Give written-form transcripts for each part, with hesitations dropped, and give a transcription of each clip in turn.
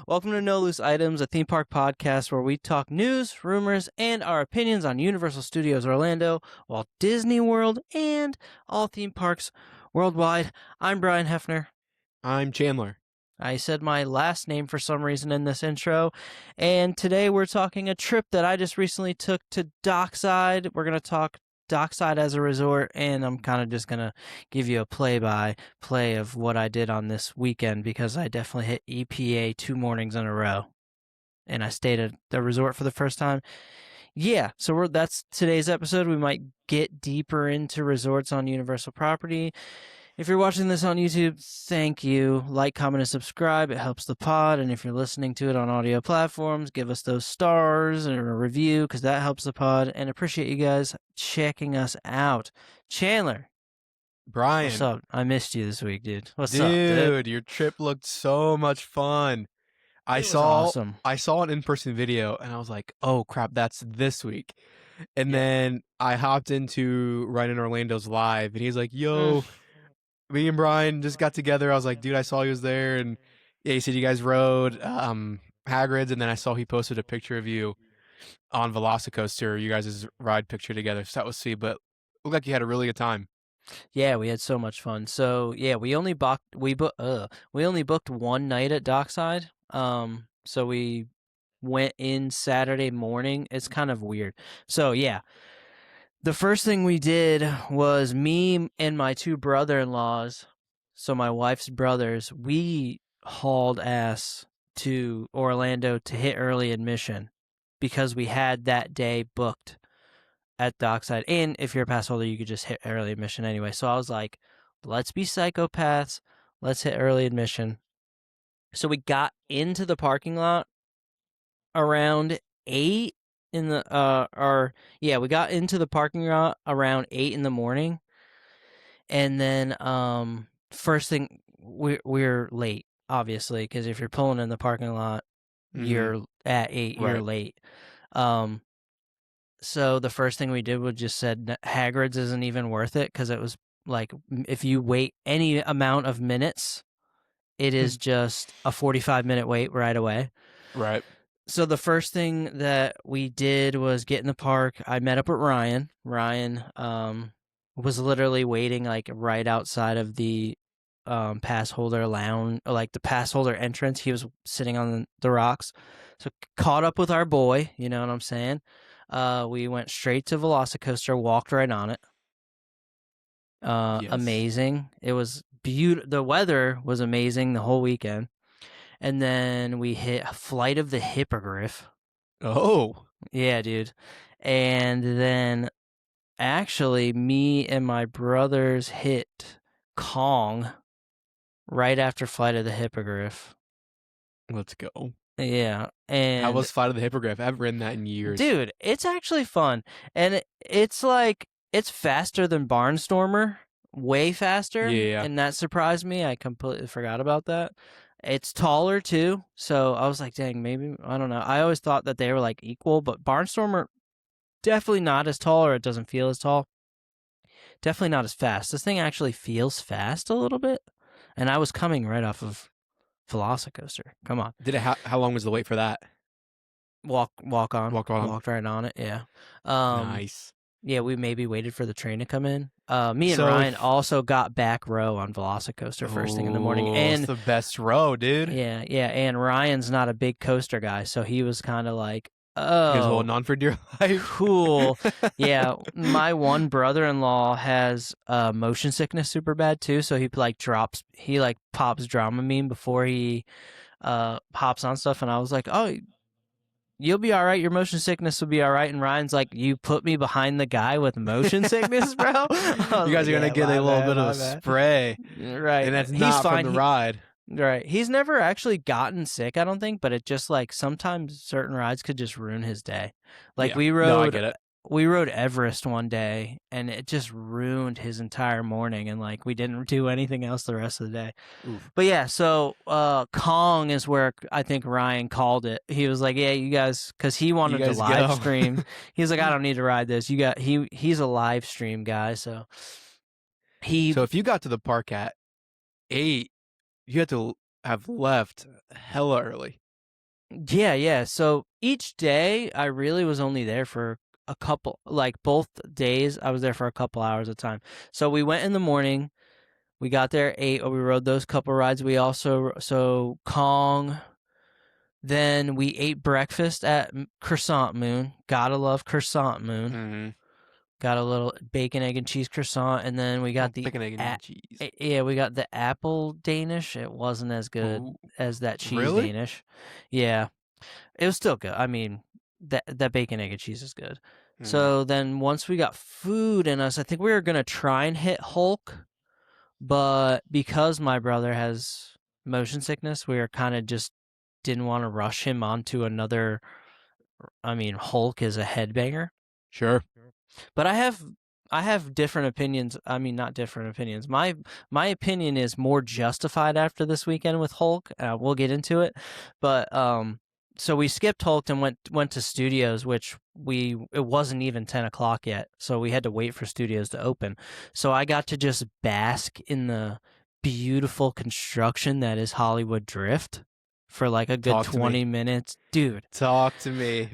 Welcome to No Loose Items, a theme park podcast where we talk news, rumors, and our opinions on Universal Studios Orlando, Walt Disney World, and all theme parks worldwide. I'm Brian Hefner. I'm Chandler. I said my last name for some reason in this intro, and today we're talking a trip that I just recently took to Dockside. We're going to talk Dockside as a resort, and I'm kind of just going to give you a play-by-play of what I did on this weekend because I definitely hit EPA 2 mornings in a row, and I stayed at the resort for the first time. Yeah, so that's today's episode. We might get deeper into resorts on Universal property. If you're watching this on YouTube, thank you. Like, comment, and subscribe. It helps the pod. And if you're listening to it on audio platforms, give us those stars or a review because that helps the pod. And appreciate you guys checking us out. Chandler. Brian. What's up? I missed you this week, dude. What's dude, up, dude? Your trip looked so much fun. It was awesome. I saw an in-person video and I was like, oh crap, that's this week. And then I hopped into Ryan Orlando's live and he's like, yo, me and Brian just got together. I was like, dude, I saw he was there. And yeah, he said you guys rode Hagrids. And then I saw he posted a picture of you on VelociCoaster, you guys' ride picture together. So that was sweet, but it looked like you had a really good time. Yeah, we had so much fun. So yeah, we only booked one night at Dockside. So we went in Saturday morning. It's kind of weird. So yeah, the first thing we did was me and my 2 brother-in-laws, so my wife's brothers, we hauled ass to Orlando to hit early admission because we had that day booked at Dockside. And if you're a pass holder, you could just hit early admission anyway. So I was like, let's be psychopaths. Let's hit early admission. So we got into the parking lot around 8 in the we got into the parking lot around 8 in the morning. And then first thing, we're late, obviously, because if you're pulling in the parking lot, you're at 8, you're late. So the first thing we did was just said Hagrids isn't even worth it because it was like if you wait any amount of minutes, it is just a 45-minute wait right away. Right. So the first thing that we did was get in the park. I met up with Ryan. Ryan was literally waiting like right outside of the pass holder lounge, like the pass holder entrance. He was sitting on the rocks. So caught up with our boy, you know what I'm saying? We went straight to VelociCoaster, walked right on it. Yes. Amazing. It was beautiful. The weather was amazing the whole weekend. And then we hit Flight of the Hippogriff. Oh. Yeah, dude. And then actually me and my brothers hit Kong right after Flight of the Hippogriff. Let's go. Yeah. And how was Flight of the Hippogriff? I haven't ridden that in years. Dude, it's actually fun. And it's like, it's faster than Barnstormer. Way faster. Yeah. And that surprised me. I completely forgot about that. It's taller too. So I was like, dang, maybe, I don't know. I always thought that they were like equal, but Barnstormer, definitely not as tall, or it doesn't feel as tall. Definitely not as fast. This thing actually feels fast a little bit. And I was coming right off of VelociCoaster. Come on. Did it? How long was the wait for that? Walk on. Walked right on it. Yeah. Nice. Yeah, we maybe waited for the train to come in. Me and Ryan also got back row on VelociCoaster first thing in the morning. And it's the best row, dude. Yeah. And Ryan's not a big coaster guy, so he was kind of like, oh, he was holding on for dear life. Cool. Yeah, my one brother-in-law has motion sickness super bad too, so he pops Dramamine before he hops on stuff, and I was like, oh, you'll be all right. Your motion sickness will be all right. And Ryan's like, you put me behind the guy with motion sickness, bro? You guys are going to get a little bit of spray. Right. And that's not from the ride. Right. He's never actually gotten sick, I don't think, but it just like sometimes certain rides could just ruin his day. Like I get it. We rode Everest one day and it just ruined his entire morning, and like we didn't do anything else the rest of the day. Oof. But yeah, so Kong is where I think Ryan called it. He was like, yeah, you guys, because he wanted to live stream. He's like, I don't need to ride this. He's a live stream guy, so if you got to the park at 8, you had to have left hella early. Yeah. So each day, I really was only there for a couple, like both days, I was there for a couple hours at a time. So we went in the morning. We got there at 8. We rode those couple rides. We also so Kong. Then we ate breakfast at Croissant Moon. Gotta love Croissant Moon. Mm-hmm. Got a little bacon, egg, and cheese croissant, and then we Oh, got the bacon, egg, and cheese. yeah, we got the apple Danish. It wasn't as good Ooh, as that cheese really? Danish. Yeah, it was still good. I mean, that bacon, egg, and cheese is good. Mm. So then once we got food in us, I think we were gonna try and hit Hulk, but because my brother has motion sickness, we were kind of just didn't want to rush him onto another. I mean, Hulk is a headbanger. Sure. But I have different opinions. I mean, not different opinions. My opinion is more justified after this weekend with Hulk. We'll get into it, but so we skipped Hulk and went to Studios, which it wasn't even 10 o'clock yet, so we had to wait for Studios to open. So I got to just bask in the beautiful construction that is Hollywood Drift for like a good Talk to me. 20 minutes, dude. Talk to me.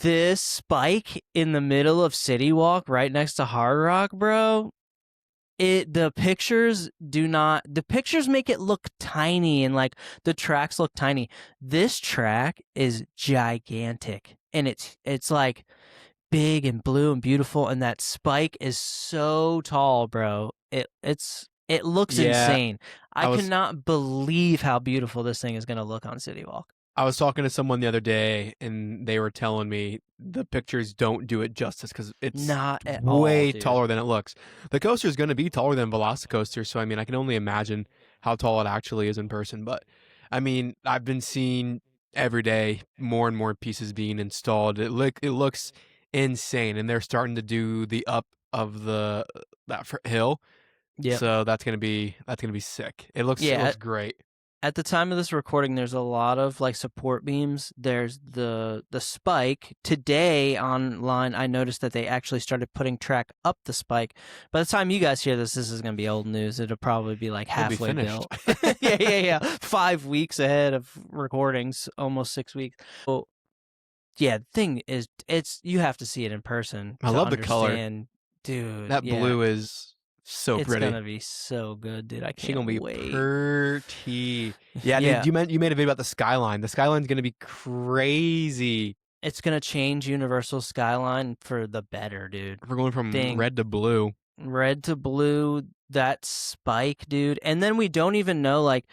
This spike in the middle of City Walk right next to Hard Rock, bro. The pictures make it look tiny, and like the tracks look tiny. This track is gigantic, and it's like big and blue and beautiful, and that spike is so tall, bro. It looks Yeah, insane. I I was cannot believe how beautiful this thing is going to look on City Walk. I was talking to someone the other day, and they were telling me the pictures don't do it justice because it's Not at all, way dude. taller than it looks. The coaster is going to be taller than VelociCoaster, so I mean, I can only imagine how tall it actually is in person. But I mean, I've been seeing every day more and more pieces being installed. It looks insane, and they're starting to do the up of hill, Yep. so that's gonna be sick. It Yeah, looks great. at the time of this recording, there's a lot of like support beams. There's the spike. Today online, I noticed that they actually started putting track up the spike. By the time you guys hear this, this is gonna be old news. It'll probably be like It'll be halfway finished. built. Yeah. 5 weeks ahead of recordings, almost 6 weeks. So yeah, the thing is, it's you have to see it in person I to love the color. understand, dude. That Yeah, blue is so it's pretty. gonna be so good, dude. I She can't gonna be wait. pretty. Yeah, dude. Yeah, You made a video about the skyline. The skyline's gonna be crazy. it's gonna change Universal Skyline for the better, dude. We're going from Thing red to blue. red to blue, that spike, dude. And then we don't even know. Like,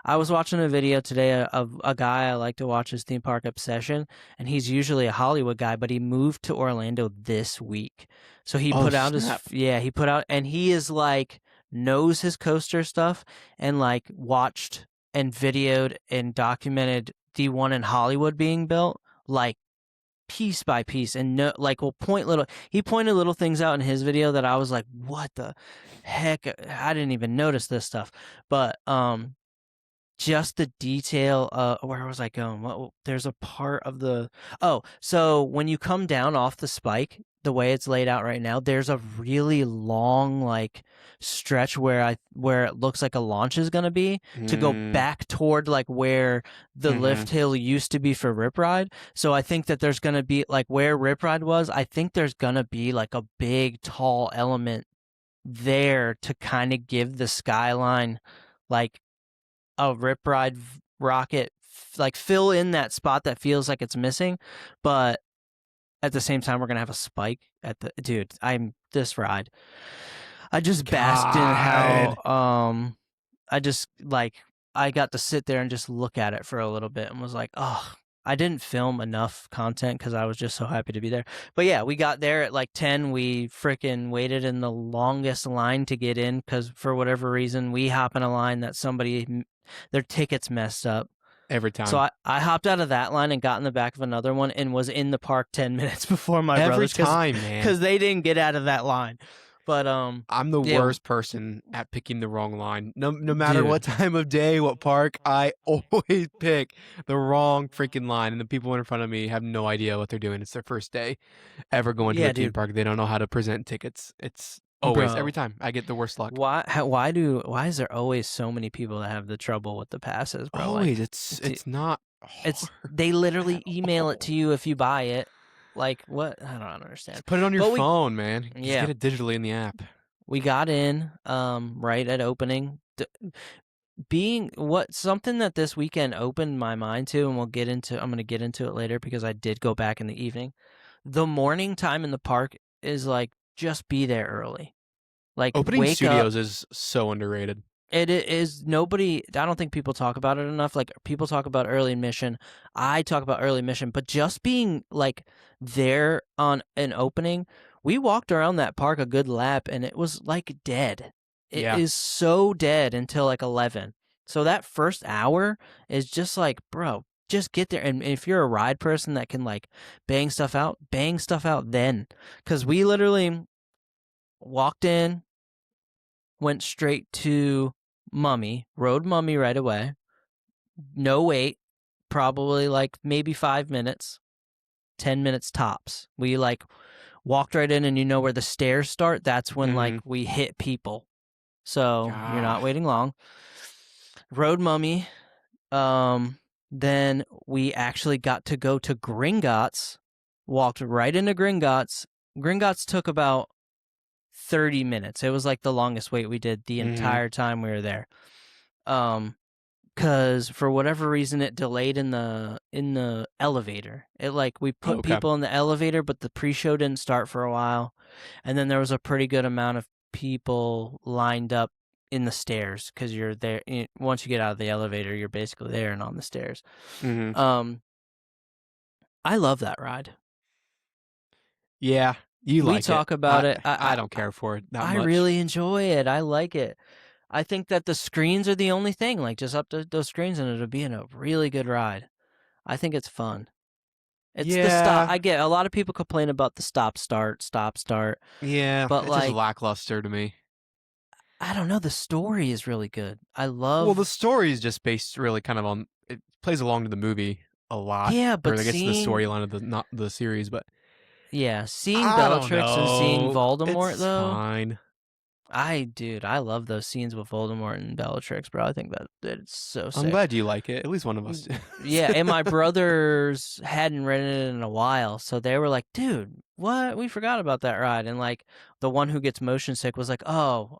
I was watching a video today of a guy I like to watch his theme park obsession, and he's usually a Hollywood guy, but he moved to Orlando this week. So he Oh put out his snap! he put out, and he is like knows his coaster stuff, and like watched and videoed and documented the one in Hollywood being built, like piece by piece, and no, like he pointed little things out in his video that I was like, what the heck, I didn't even notice this stuff. But just the detail, where was I going? There's a part of the so when you come down off the spike, the way it's laid out right now, there's a really long like stretch where it looks like a launch is gonna be to go Mm, back toward like where the hmm. lift hill used to be for Rip Ride. So I think that there's gonna be like where Rip Ride was, I think there's gonna be like a big tall element there to kind of give the skyline like a Rip Ride rocket, like fill in that spot that feels like it's missing. But at the same time, we're gonna have a spike at the dude. I'm this ride. I just basked in how God, I just like I got to sit there and just look at it for a little bit and was like, oh, I didn't film enough content because I was just so happy to be there. But yeah, we got there at like 10. We freaking waited in the longest line to get in because for whatever reason, we hop in a line that their tickets messed up. every So time, I hopped out of that line and got in the back of another one and was in the park 10 minutes before my every brothers because time, man. because they didn't get out of that line. But I'm the yeah, worst person at picking the wrong line. No matter what dude. time of day, what park, I always pick the wrong freaking line, and the people in front of me have no idea what they're doing. It's their first day ever going to a Yeah, theme dude. park. They don't know how to present tickets. It's Always, every Bro, time, I get the worst luck. why is there always so many people that have the trouble with the passes, bro? Always, Like, it's not it's hard they at literally email it to all. you if you buy it. Like, what? I don't understand. Just put it on your But we phone, man. Just yeah, get it digitally in the app. we got in right at opening. Being what something that this weekend opened my mind to, and I'm going to get into it later because I did go back in the evening. The morning time in the park is like, just be there early. Like, Opening wake up. studios is so underrated. It is nobody. I don't think people talk about it enough. Like, people talk about early admission. I talk about early admission, but just being like there on an opening, we walked around that park a good lap, and it was like dead. It Yeah. is so dead until like 11. So that first hour is just like, bro, just get there. And if you're a ride person that can like bang stuff out then, because we literally walked in, went straight to Mummy, rode Mummy right away. No wait, probably like maybe 5 minutes, 10 minutes tops. We like walked right in, and you know where the stairs start? That's when like Mm-hmm. we hit people. So you're not Ah. waiting long. Rode Mummy. Um, then we actually got to go to Gringotts, walked right into Gringotts. Gringotts took about 30 minutes. It was like the longest wait we did the Mm-hmm. entire time we were there. Cause for whatever reason it delayed in the elevator. It like we Oh, put okay. people in the elevator, but the pre-show didn't start for a while, and then there was a pretty good amount of people lined up in the stairs because you're there. Once you get out of the elevator, you're basically there and on the stairs. Mm-hmm. Um, I love that ride. Yeah, you We like it. talk about I it. I don't care for it that I much. really enjoy it. I like it. I think that the screens are the only thing. Like, just up to those screens, and it'll be in a really good ride. I think it's fun. It's the stop. Yeah, I get a lot of people complain about the stop start, yeah, but it's just like, lackluster to me. I don't know. The story is really good. I Well, the love, story is just based really kind of on it plays along to the movie a lot, yeah, or but I guess the seeing, storyline of the not the series, but seeing I don't Bellatrix and seeing know. Voldemort It's though, fine. dude, I love those scenes with Voldemort and Bellatrix, bro. I think that it's so I'm sick. glad you like it. At least one of us. Yeah, and my brothers hadn't ridden it in a while, so they were like, "Dude, what? We forgot about that ride." And like the one who gets motion sick was like, "Oh,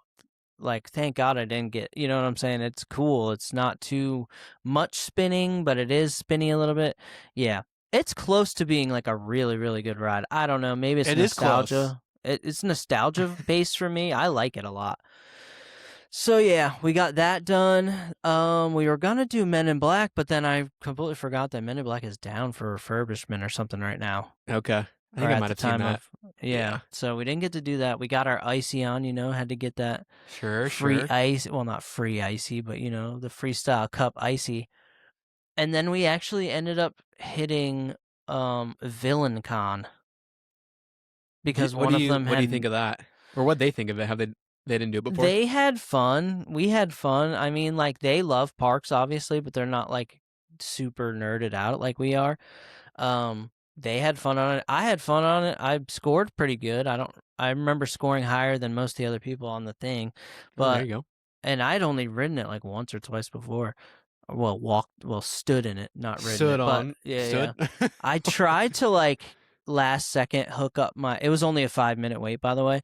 like thank God I didn't get." You know what I'm saying? It's cool. It's not too much spinning, but it is spinny a little bit. Yeah, it's close to being like a really, really good ride. I don't know. Maybe it's It is close. nostalgia. It's nostalgia based for me. I like it a lot. So yeah, we got that done. We were gonna do Men in Black, but then I completely forgot that Men in Black is down for refurbishment or something right now. Okay, I Or think I at might the have seen time that. of yeah. Yeah, So we didn't get to do that. We got our icy on, had to get that sure, free sure. ice. Well, not free icy, but the freestyle cup icy. And then we actually ended up hitting Villain Con because one of them What do you had think of that, or what they think of it? Have they didn't do it before? they had fun. We had fun. I mean, like, they love parks, obviously, but they're not like super nerded out like we are. They had fun on it. I had fun on it. I scored pretty good. I remember scoring higher than most of the other people on the thing, Oh, there but you go. and I'd only ridden it like once or twice before. Stood in it, not ridden Stood it. But on yeah, stood. yeah. I tried to like last second hook up my. It was only a 5 minute wait, by the way.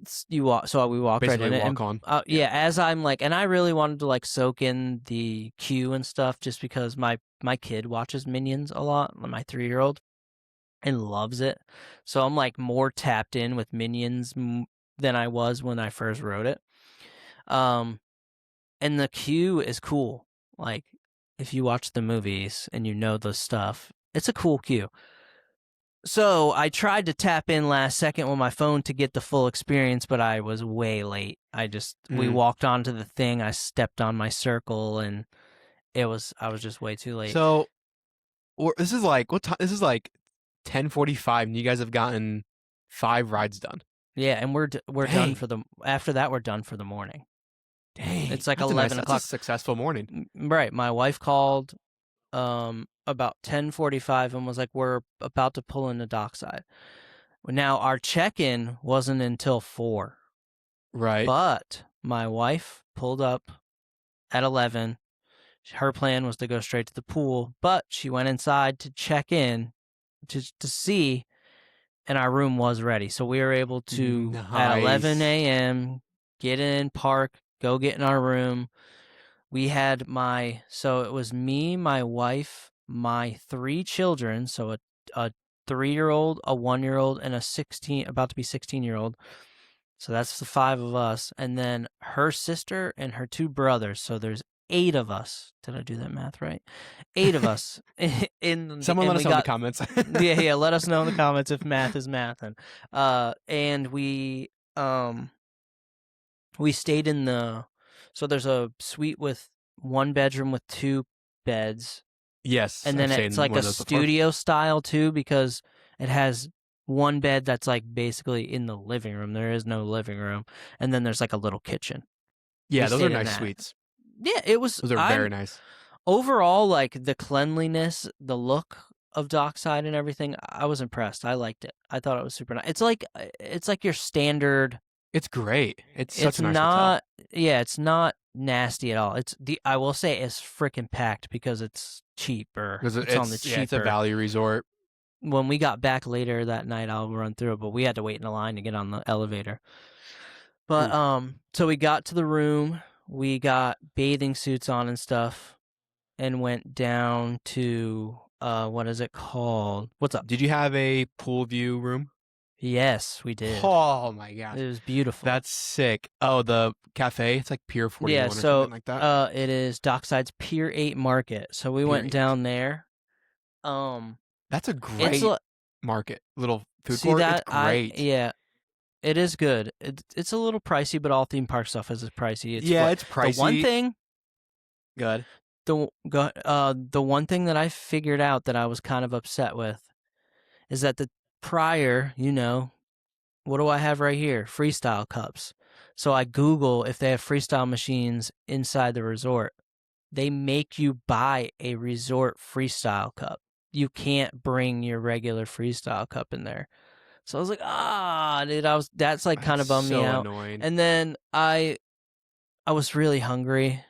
So we walked right Basically in it, and walk on. yeah, Yeah. as I'm like, and I really wanted to like soak in the queue and stuff, just because my kid watches Minions a lot, my 3-year-old, and loves it. So I'm like more tapped in with Minions than I was when I first wrote it. Um, and the queue is cool. Like, if you watch the movies and you know the stuff, it's a cool queue. So I tried to tap in last second with my phone to get the full experience, but I was way late. We Mm. walked onto the thing, I stepped on my circle, and I was just way too late. So this is like what time? This is like 10:45, and you guys have gotten 5 rides done. Yeah, and we're done Dang, for after that we're done for the morning. dang, It's like that's 11 that's a o'clock. successful morning. Right. My wife called about 10:45 and was like, "We're about to pull into Dockside." Now our check-in wasn't until 4. Right. But my wife pulled up at 11. Her plan was to go straight to the pool, but she went inside to check in to see, and our room was ready. So we were able to, at 11 Nice. a.m., get in, park, go get in our room. We had so it was me, my wife, my 3 children, so a 3-year-old, a 1-year-old, and a about to be 16-year-old. So that's the 5 of us, and then her sister and her 2 brothers. So there's 8 of us. Did I do that math right? 8 of us Someone and let us we know in the got comments. yeah, let us know in the comments if math is mathin'. And we stayed in so there's a suite with 1 bedroom with 2 beds, Yes, and I've then stayed it's in like one a of those before. studio style too, because it has 1 bed that's like basically in the living room. There is no living room, and then there's like a little kitchen. We Yeah, those are stayed in nice that. suites. Yeah, it was. Those are very nice. Overall, like the cleanliness, the look of Dockside and everything, I was impressed. I liked it. I thought it was super nice. It's like your standard. It's great. It's such It's a nice hotel. not. Yeah, it's not nasty at all. I will say it's freaking packed because it's cheaper. Because It's on the it's a cheaper. value resort. When we got back later that night, I'll run through it, but we had to wait in a line to get on the elevator. But Oof. so we got to the room, we got bathing suits on and stuff, and went down to what is it called? What's up? Did you have a pool view room? Yes, we did. Oh my gosh. It was beautiful. That's sick. Oh, the cafe? It's like Pier Yeah, 41 or so something like that. it is Dockside's Pier 8 Market. So we Pier went 8. down there. Um That's a it's great market. Little food see court. It's that great. yeah, it is good. It's a little pricey, but all theme park stuff is pricey. It's Yeah, what it's the one pricey. thing Good. the one thing that I figured out that I was kind of upset with is that the prior, what do I have right here? Freestyle cups. So I Google if they have freestyle machines inside the resort. They make you buy a resort freestyle cup. You can't bring your regular freestyle cup in there. So I was like, dude, that's like kind That's of bummed me so out. annoying. And then I was really hungry.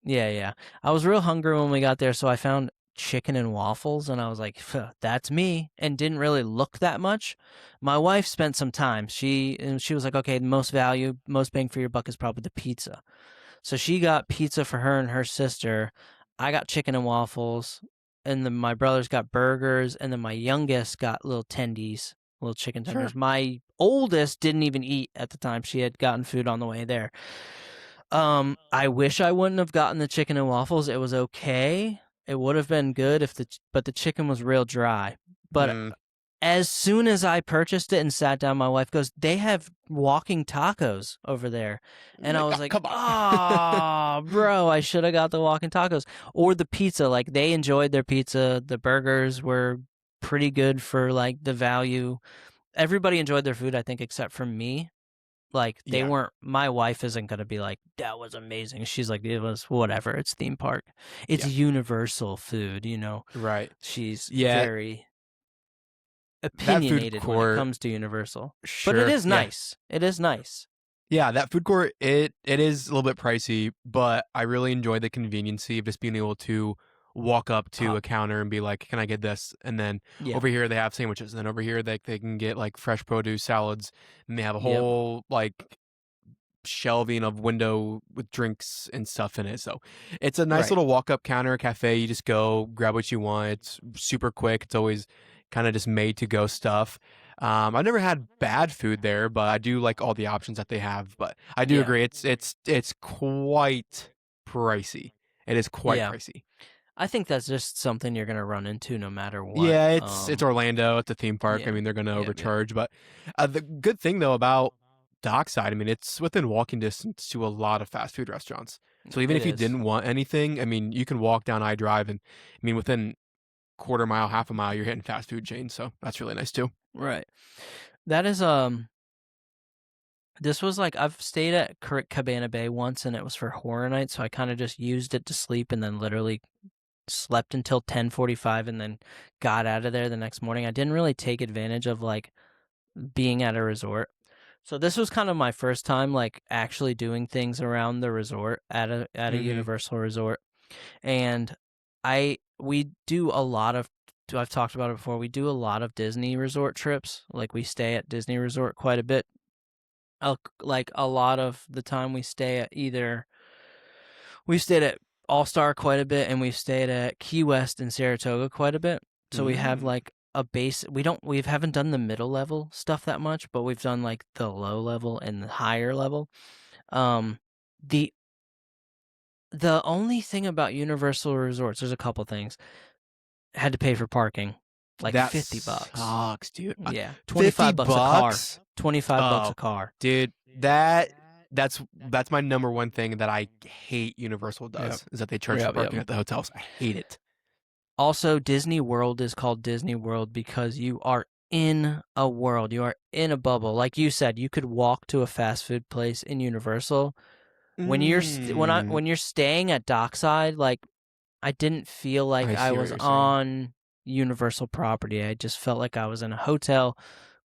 Yeah. I was real hungry when we got there, so I found chicken and waffles, and I was like, that's me, and didn't really look that much. My wife spent some time. She was like, okay, the most value, most bang for your buck is probably the pizza. So she got pizza for her and her sister. I got chicken and waffles, and then my brothers got burgers, and then my youngest got little tendies, little chicken tenders. Sure. My oldest didn't even eat at the time. She had gotten food on the way there. I wish I wouldn't have gotten the chicken and waffles. It was okay. It would have been good but the chicken was real dry. But Mm. as soon as I purchased it and sat down, my wife goes, "They have walking tacos over there," and I Like, was oh, like, come on. "Ah, bro, I should have got the walking tacos or the pizza." Like they enjoyed their pizza. The burgers were pretty good for like the value. Everybody enjoyed their food, I think, except for me. Like they Yeah. weren't. My wife isn't gonna be like, "That was amazing." She's like, "It was whatever. It's theme park. It's Yeah. universal food." Right. She's Yeah. very That food opinionated when it court. comes to Universal. But it Sure. is Yeah. nice. It is nice. Yeah, that food court, it is a little bit pricey, but I really enjoy the conveniency of just being able to walk up to Pop. a counter and be like, "Can I get this?" And then Yeah. over here they have sandwiches, and then over here they can get like fresh produce, salads, and they have a Yep. whole like shelving of window with drinks and stuff in it. So it's a nice Right. little walk up counter cafe. You just go grab what you want. It's super quick. It's always kind of just made to go stuff. I've never had bad food there, but I do like all the options that they have. But I do Yeah. agree, it's quite pricey. It is quite Yeah. pricey. I think that's just something you're gonna run into no matter what. Yeah, it's Orlando. It's a theme park. I Yeah. mean, they're going to Yep. overcharge. But the good thing though about Dockside, I mean, it's within walking distance to a lot of fast food restaurants. So even It if you is. didn't want anything, I mean, you can walk down iDrive, and I mean, within quarter mile, half a mile, you're hitting fast food chains. So that's really nice too. Right. That is This was like I've stayed at Cabana Bay once, and it was for horror night, so I kind of just used it to sleep, and then literally slept until 10:45, and then got out of there the next morning. I didn't really take advantage of like being at a resort. So this was kind of my first time like actually doing things around the resort at a Mm-hmm. Universal resort. And we do a lot of I've talked about it before. We do a lot of Disney resort trips. Like we stay at Disney Resort quite a bit. Like a lot of the time we stayed at All Star quite a bit, and we've stayed at Key West and Saratoga quite a bit. So we have Mm. like a base. We haven't done the middle level stuff that much, but we've done like the low level and the higher level. Um, the the only thing about Universal Resorts, there's a couple things. Had to pay for parking, like That $50. sucks, dude. Yeah, 50 $25 a car. bucks? $25 Oh, a car. dude, that's my number one thing that I hate Universal does is that they charge for parking at the hotels. I hate it. Also, Disney World is called Disney World because you are in a world. You are in a bubble. Like you said, you could walk to a fast food place in Universal. Mm. When you're staying at Dockside, like I didn't feel like I I see what was you're saying. on Universal property. I just felt like I was in a hotel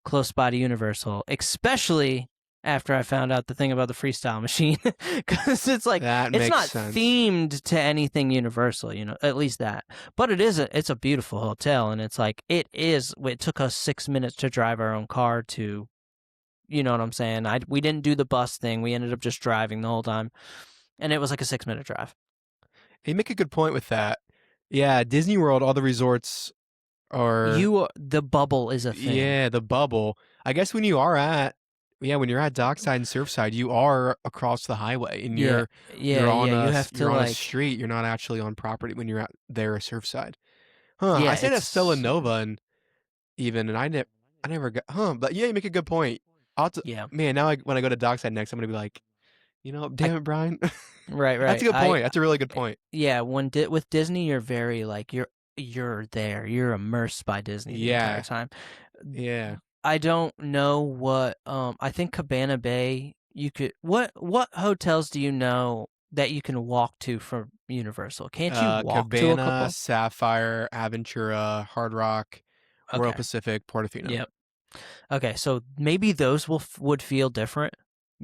close by to Universal, especially after I found out the thing about the freestyle machine. Because it's like, That it's makes not sense. themed to anything Universal, at least that. But it's a beautiful hotel. And it's like, it took us 6 minutes to drive our own car to, you know what I'm saying? We didn't do the bus thing. We ended up just driving the whole time. And it was like a 6 minute drive. You make a good point with that. Yeah, Disney World, all the resorts are, The bubble is a thing. yeah, the bubble. I guess when you're at Dockside and Surfside, you are across the highway and Yeah, you're on You have to you're on a like, street. You're not actually on property when you're at there Surfside. Huh? yeah, I stayed at it's Nova and I never got. Huh? But yeah, you make a good point. yeah. Man, now when I go to Dockside next, I'm gonna be like, I damn it, Brian. Right, That's a right. good point. That's a really good point. Yeah, with Disney, you're very like you're there. You're immersed by Disney the entire Yeah, time. yeah. I don't know what I think Cabana Bay you could what hotels do you know that you can walk to from Universal? Can't you walk to a Cabana, couple? Sapphire, Aventura, Hard Rock, Royal Okay. Pacific, Portofino. Yep. Okay, so maybe those would feel different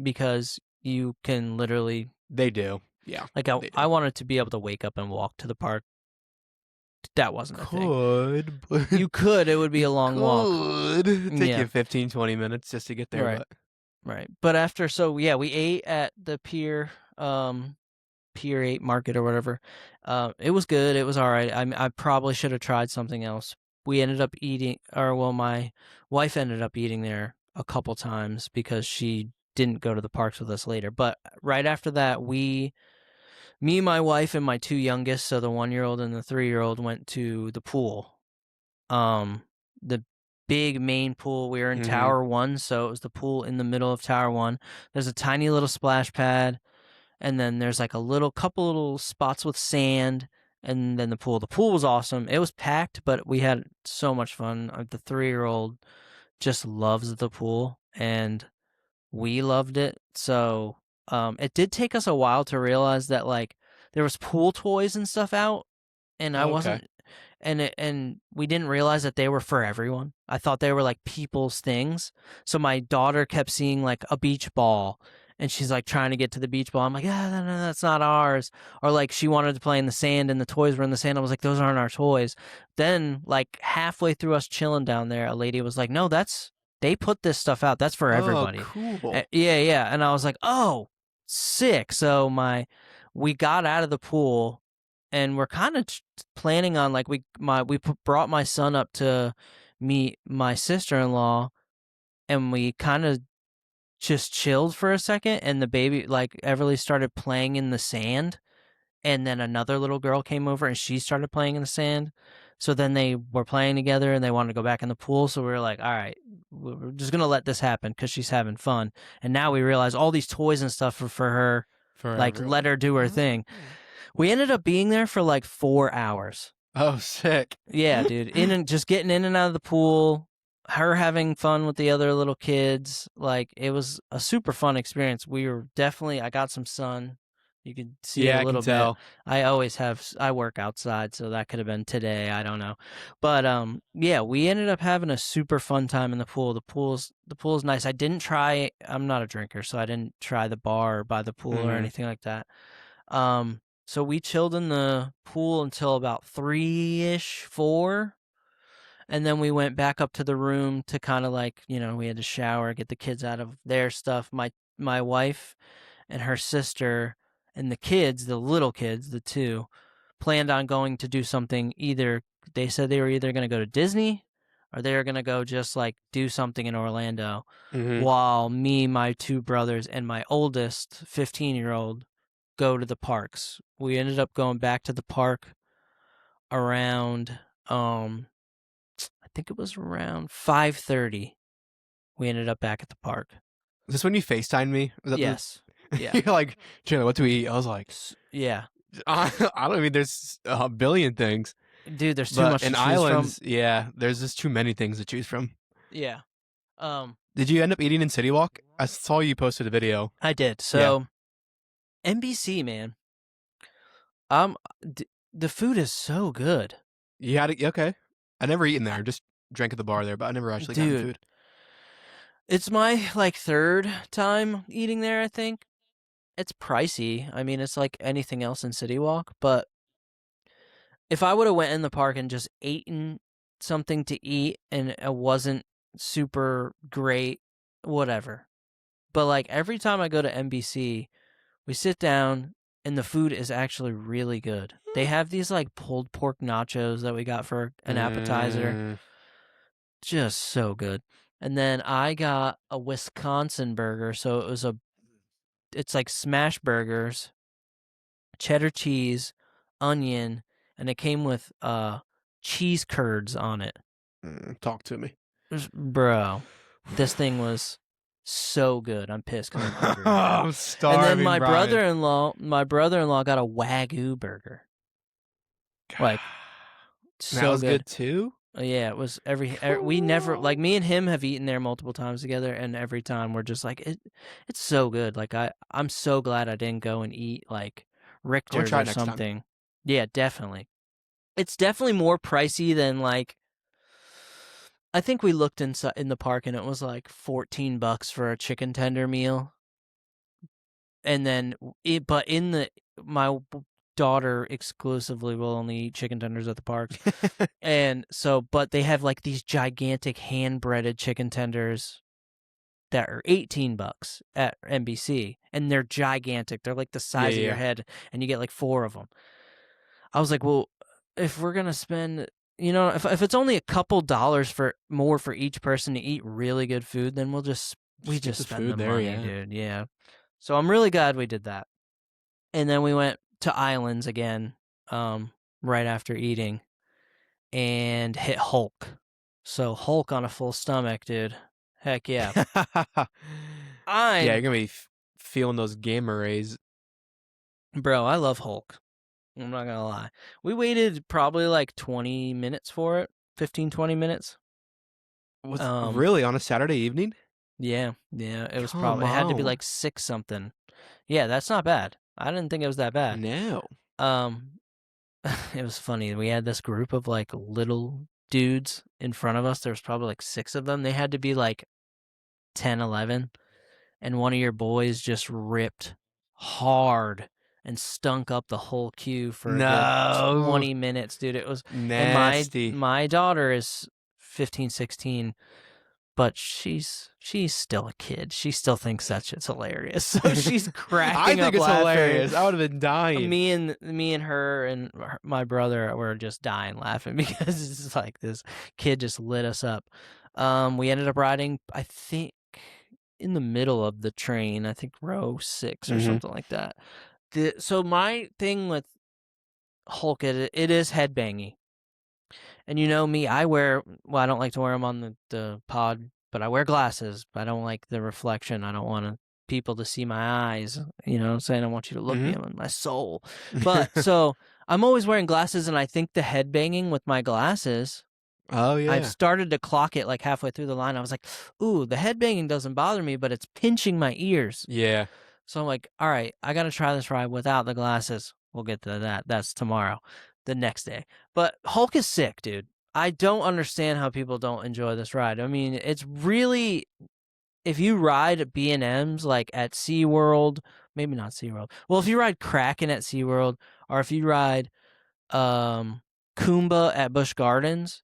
because you can literally They do. Yeah, like they I do. wanted to be able to wake up and walk to the park. That wasn't a thing. Could, but You could, it would be you a long walk. could take Yeah, you 15, 20 minutes just to get there, right, but right. But after, so yeah, we ate at the Pier 8 Market or whatever. It was good. It was all right. I probably should have tried something else. We ended up eating, or well, my wife ended up eating there a couple times because she didn't go to the parks with us later. But right after that, me, my wife, and my two youngest, so the 1-year-old and the 3-year-old, went to the pool. The big main pool. We were in hmm Tower 1, so it was the pool in the middle of Tower 1. There's a tiny little splash pad, and then there's like a couple little spots with sand, and then the pool. The pool was awesome. It was packed, but we had so much fun. The 3-year-old just loves the pool, and we loved it. So, it did take us a while to realize that like there was pool toys and stuff out, and I Oh, okay. wasn't and we didn't realize that they were for everyone. I thought they were like people's things. So my daughter kept seeing like a beach ball and she's like trying to get to the beach ball. I'm like, no, that's not ours. Or like she wanted to play in the sand and the toys were in the sand. I was like, those aren't our toys. Then like halfway through us chilling down there, a lady was like, no, they put this stuff out. That's for Oh, everybody. cool. Yeah, yeah. And I was like, oh, sick. So we got out of the pool and we're kind of planning on like brought my son up to meet my sister-in-law and we kind of just chilled for a second and the baby like Everly started playing in the sand and then another little girl came over and she started playing in the sand. So then they were playing together and they wanted to go back in the pool. So we were like, all right, we're just going to let this happen because she's having fun. And now we realize all these toys and stuff are for her, For like let everyone. her do her thing. We ended up being there for like 4 hours. Oh, sick. Yeah, dude. Just getting in and out of the pool, her having fun with the other little kids. Like it was a super fun experience. I got some sun You could see it Yeah, a I can little bit. tell. I work outside, so that could have been today. I don't know. But yeah, we ended up having a super fun time in the pool. The pool's nice. I'm not a drinker, so I didn't try the bar by the pool or Hmm. anything like that. So we chilled in the pool until about 3-ish, 4, and then we went back up to the room to kind of like, we had to shower, get the kids out of their stuff. My wife and her sister and the kids, the little kids, the two, planned on going to do something. They said they were either going to go to Disney or they were going to go just like do something in Orlando, Hmm. while me, my two brothers, and my oldest 15-year-old go to the parks. We ended up going back to the park around I think it was around 5:30. We ended up back at the park. Is this when you FaceTimed me? Was that the Yes. Yeah. you're like, Chandler, what do we eat? I was like, Yeah. I don't mean there's a billion things, Dude, there's too but much to in choose from. islands, yeah, there's just too many things to choose from. Yeah. Um Did you end up eating in City Walk? I saw you posted a video. I did. Yeah, So, NBC, man. Um the food is so good. you had it. Okay, I never eaten there. Just drank at the bar there, but I never actually gotten Dude, food. it's my like third time eating there, I think. It's pricey. I mean, it's like anything else in City Walk, but if I would have went in the park and just eaten something to eat and it wasn't super great, whatever. But like every time I go to NBC, we sit down and the food is actually really good. They have these like pulled pork nachos that we got for an appetizer. Mm, Just so good. And then I got a Wisconsin burger, so it's like smash burgers, cheddar cheese, onion, and it came with cheese curds on it. talk to me. Bro, this thing was so good. I'm pissed because I'm hungry right now. I'm And then starving, Brian. my brother-in-law got a Wagyu burger. Like That so was good. good too. Yeah, it was we never, like, me and him have eaten there multiple times together, and every time we're just like it's so good. Like I'm so glad I didn't go and eat like I'm gonna Richter's try or it next time. something. Yeah, definitely. It's definitely more pricey than like, I think we looked in the park and it was like $14 for a chicken tender meal. And then but my daughter exclusively will only eat chicken tenders at the parks. And so, but they have like these gigantic hand breaded chicken tenders that are $18 at NBC, and they're gigantic. They're like the Yeah, size of your yeah. head, and you get like 4 of them. I was like, well, if we're gonna spend, if it's only a couple dollars more for each person to eat really good food, then we Just get just the spend the food there, money, yeah. dude. Yeah. So I'm really glad we did that. And then we went to Islands again, right after eating, and hit Hulk. So Hulk on a full stomach, dude. Heck yeah. Yeah, you're I'm gonna be feeling those gamma rays. Bro, I love Hulk. I'm not gonna lie. We waited probably like 20 minutes for it. 15, 20 minutes. Was Um, really on a Saturday evening? yeah, yeah. Come It had to be on. like 6 something. Yeah, that's not bad. I didn't think it was that bad. No. Um, it was funny. We had this group of like little dudes in front of us. There was probably like 6 of them. They had to be like 10, 11. And one of your boys just ripped hard and stunk up the whole queue for a good No. 20 minutes, dude. It was, and Nasty. my daughter is 15, 16, but she's still a kid. She still thinks that shit's hilarious. So she's I cracking think up it's laughing. hilarious. I would have been dying. Me and her and my brother were just dying laughing because it's like this kid just lit us up. We ended up riding, I think, in the middle of the train. I think row 6 or Hmm. something like that. So my thing with Hulk, it is headbangy. And you know me, I don't like to wear them on the pod, but I wear glasses. I don't like the reflection. I don't want people to see my eyes. You know what I'm saying? I want you to look me Hmm. in my soul. But so I'm always wearing glasses, and I think the headbanging with my glasses, Oh I've yeah. started to clock it like halfway through the line. I was like, ooh, the headbanging doesn't bother me, but it's pinching my ears. Yeah. So I'm like, all right, I got to try this ride without the glasses. We'll get to that. That's tomorrow, the next day. But Hulk is sick, dude. I don't understand how people don't enjoy this ride. I mean, it's really, if you ride B&Ms like at SeaWorld, maybe not SeaWorld. Well, if you ride Kraken at SeaWorld, or if you ride Kumba at Busch Gardens,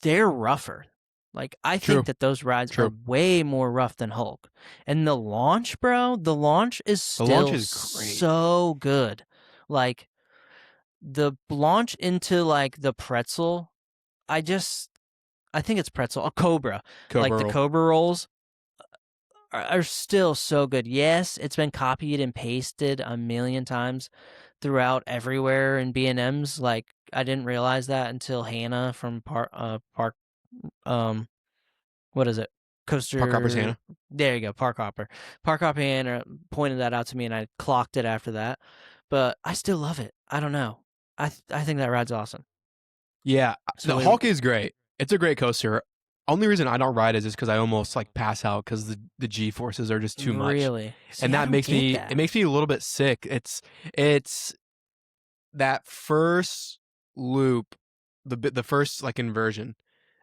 they're rougher. Like, I think True. that those rides are True. way more rough than Hulk. And the launch, bro, the launch is The launch still is great. so good. Like, the launch into, like, the pretzel, I think it's pretzel, a Cobra. Like, Cobra the roll. Cobra rolls are still so good. Yes, it's been copied and pasted a million times throughout everywhere in B&Ms. Like, I didn't realize that until Hannah from Park what is it? Park Hopper Coaster. Santa. There you go, Park Hopper. Park Hopper Hannah pointed that out to me, and I clocked it after that. But I still love it. I don't know. I think that ride's awesome. Yeah, So the Hulk is great. It's a great coaster. Only reason I don't ride is just because I almost like pass out because the G forces are just too much, really, see, and I that don't makes get me that. it makes me a little bit sick. It's that first loop, the first like inversion,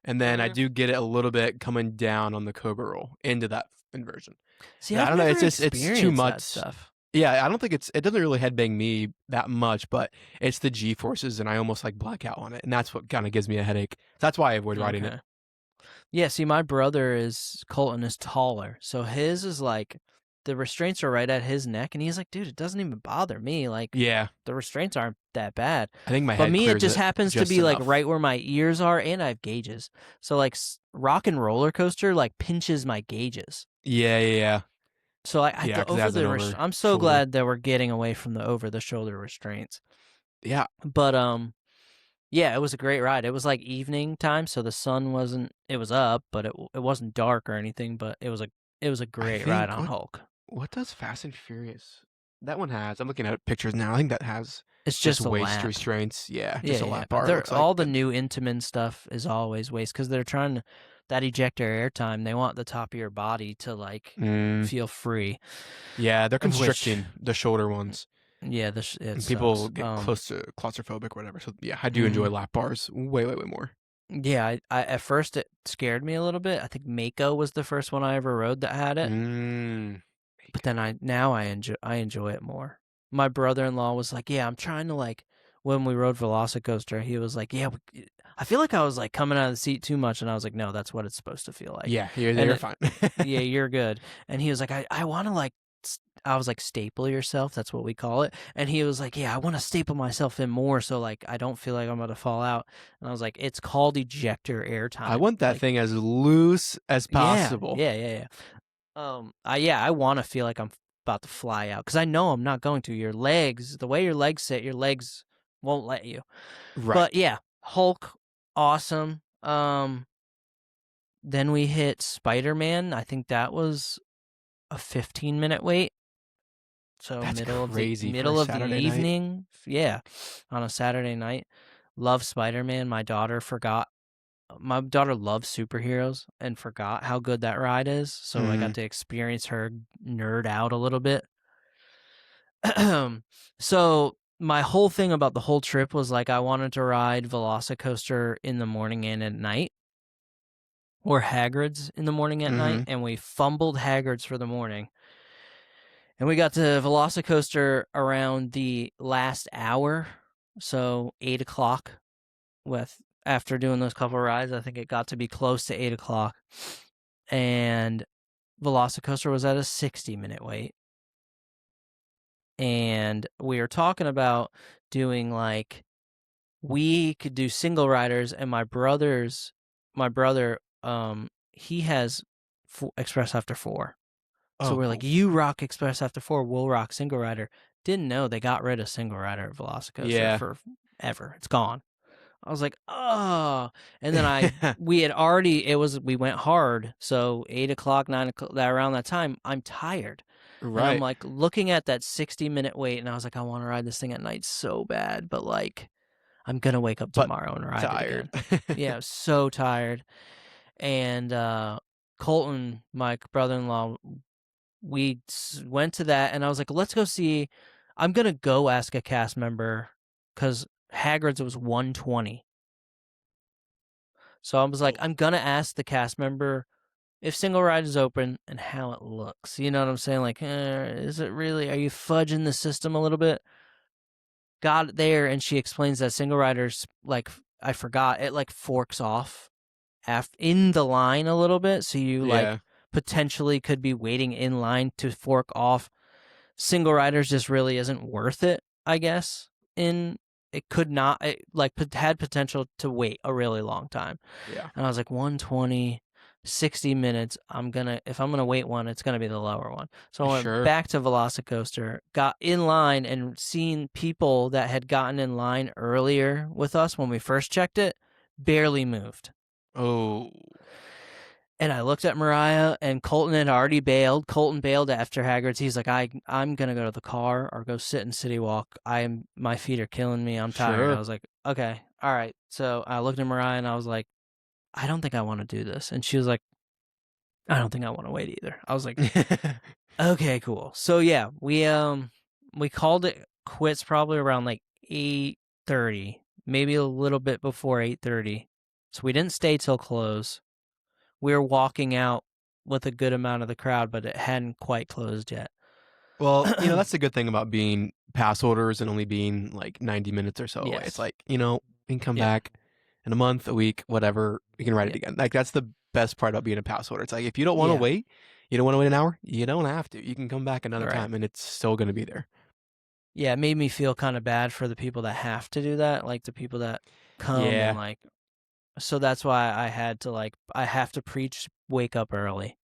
and then I do get it a little bit coming down on the Cobra roll into that inversion. See, And I I've don't know. never It's too experienced that much. stuff. Yeah, I don't think it doesn't really headbang me that much, but it's the G forces, and I almost like black out on it, and that's what kind of gives me a headache. That's why I avoid riding it. Okay. Yeah, see, my brother Colton is taller, so his is like the restraints are right at his neck, and he's like, dude, it doesn't even bother me. Like, Yeah, the restraints aren't that bad. I think my But head me, it clears just it happens to just be like enough. right where my ears are, and I have gauges. So like rock and roller coaster like pinches my gauges. Yeah, yeah, yeah, So I yeah, the because it over has an the over I'm so shoulder. glad that we're getting away from the over the shoulder restraints. Yeah, But yeah, it was a great ride. It was like evening time, so the sun wasn't. It was up, but it wasn't dark or anything. But it was a I great ride think on Hulk. what does Fast and Furious? That one has. I'm looking at pictures now. I think that has It's just just a waist lap. restraints. Yeah, Yeah, just a yeah. lap bar. It They're looks like all the good. new Intamin stuff is always waste because they're trying to that ejector airtime. They want the top of your body to like Mm, feel free, yeah, they're which constricting the shoulder ones. yeah, it And people sucks. get close to claustrophobic or whatever. So yeah, I do enjoy Mhm. lap bars way, way, way more. Yeah, I at first it scared me a little bit. I think Mako was the first one I ever rode that had it. Mm. But then I enjoy it more. My brother-in-law was like, "Yeah, I'm trying to like." When we rode VelociCoaster, he was like, "Yeah, I feel like I was like coming out of the seat too much," and I was like, "No, that's what it's supposed to feel like." Yeah, And you're fine. yeah, you're good. And he was like, I want to like. I was like, staple yourself. That's what we call it. And he was like, yeah, I want to staple myself in more so like I don't feel like I'm about to fall out. And I was like, it's called ejector I airtime. want that Like, thing as loose as yeah, possible. yeah, yeah, yeah. I want to feel like I'm about to fly out because I know I'm not going to. Your legs, the way your legs sit, your legs won't let you. Right. But yeah, Hulk, awesome. Then we hit Spider-Man. I think that was a 15-minute wait. So That's crazy for a middle of the Saturday night. evening, yeah, on a Saturday night. Love Spider-Man. My daughter loves superheroes and forgot how good that ride is, so I got Mm. to experience her nerd out a little bit. So my whole thing about the whole trip was like I wanted to ride VelociCoaster in the morning and at night, or Hagrids in the morning at night, Mm-hmm. and we fumbled Hagrids for the morning. And we got to VelociCoaster around the last hour, so 8 o'clock. With after doing those couple rides, I think it got to be close to 8 o'clock, and VelociCoaster was at a 60-minute wait. And we were talking about doing like we could do single riders, and my brother, he has Express After 4. So Oh, we're like, cool. you rock Express After 4, we'll rock single rider. Didn't know they got rid of single rider at VelociCoaster Yeah. for ever. It's gone. I was like, oh, and then we went hard. So 8 o'clock, 9 o'clock, that around that time, I'm tired. And I'm Right. like looking at that 60-minute wait, and I was like, I want to ride this thing at night so bad, but like, I'm going to wake up But tomorrow and ride it tired. again. Yeah, I was so tired. And Colton, my brother in law, we went to that, and I was like, let's go see. I'm gonna go ask a cast member because Hagrid's was 120. So I was like, I'm gonna ask the cast member if single ride is open and how it looks. You know what I'm saying? Like, is it really? Are you fudging the system a little bit? Got there, and she explains that single riders, like, I forgot, it like forks off in the line a little bit, so you like Yeah. potentially could be waiting in line to fork off. Single riders just really isn't worth it, I guess. It could not, it like had potential to wait a really long time. Yeah. And I was like, 120, 60 minutes. If I'm gonna wait one, it's gonna be the lower one. So I went Sure. back to VelociCoaster, got in line, and seen people that had gotten in line earlier with us when we first checked it barely moved. Oh. And I looked at Mariah, and Colton had already bailed. Colton bailed after Hagrid's. He's like, I'm gonna go to the car or go sit in City Walk. My feet are killing me. I'm tired. I Sure. was like, okay, all right. So I looked at Mariah and I was like, I don't think I want to do this. And she was like, I don't think I want to wait either. I was like, okay, cool. So yeah, we called it quits probably around like 8:30, maybe a little bit before 8:30. So we didn't stay till close. We were walking out with a good amount of the crowd, but it hadn't quite closed yet. Well, that's the good thing about being pass holders and only being like 90 minutes or so away. Yes. It's like, we can come Yep. back in a month, a week, whatever. We can ride it Yep. again. Like, that's the best part about being a pass holder. It's like, if you don't want to Yeah. wait, you don't want to wait an hour, you don't have to. You can come back another Right. time and it's still going to be there. Yeah, it made me feel kind of bad for the people that have to do that, like the people that come and Yeah. like. So that's why I have to preach wake up early.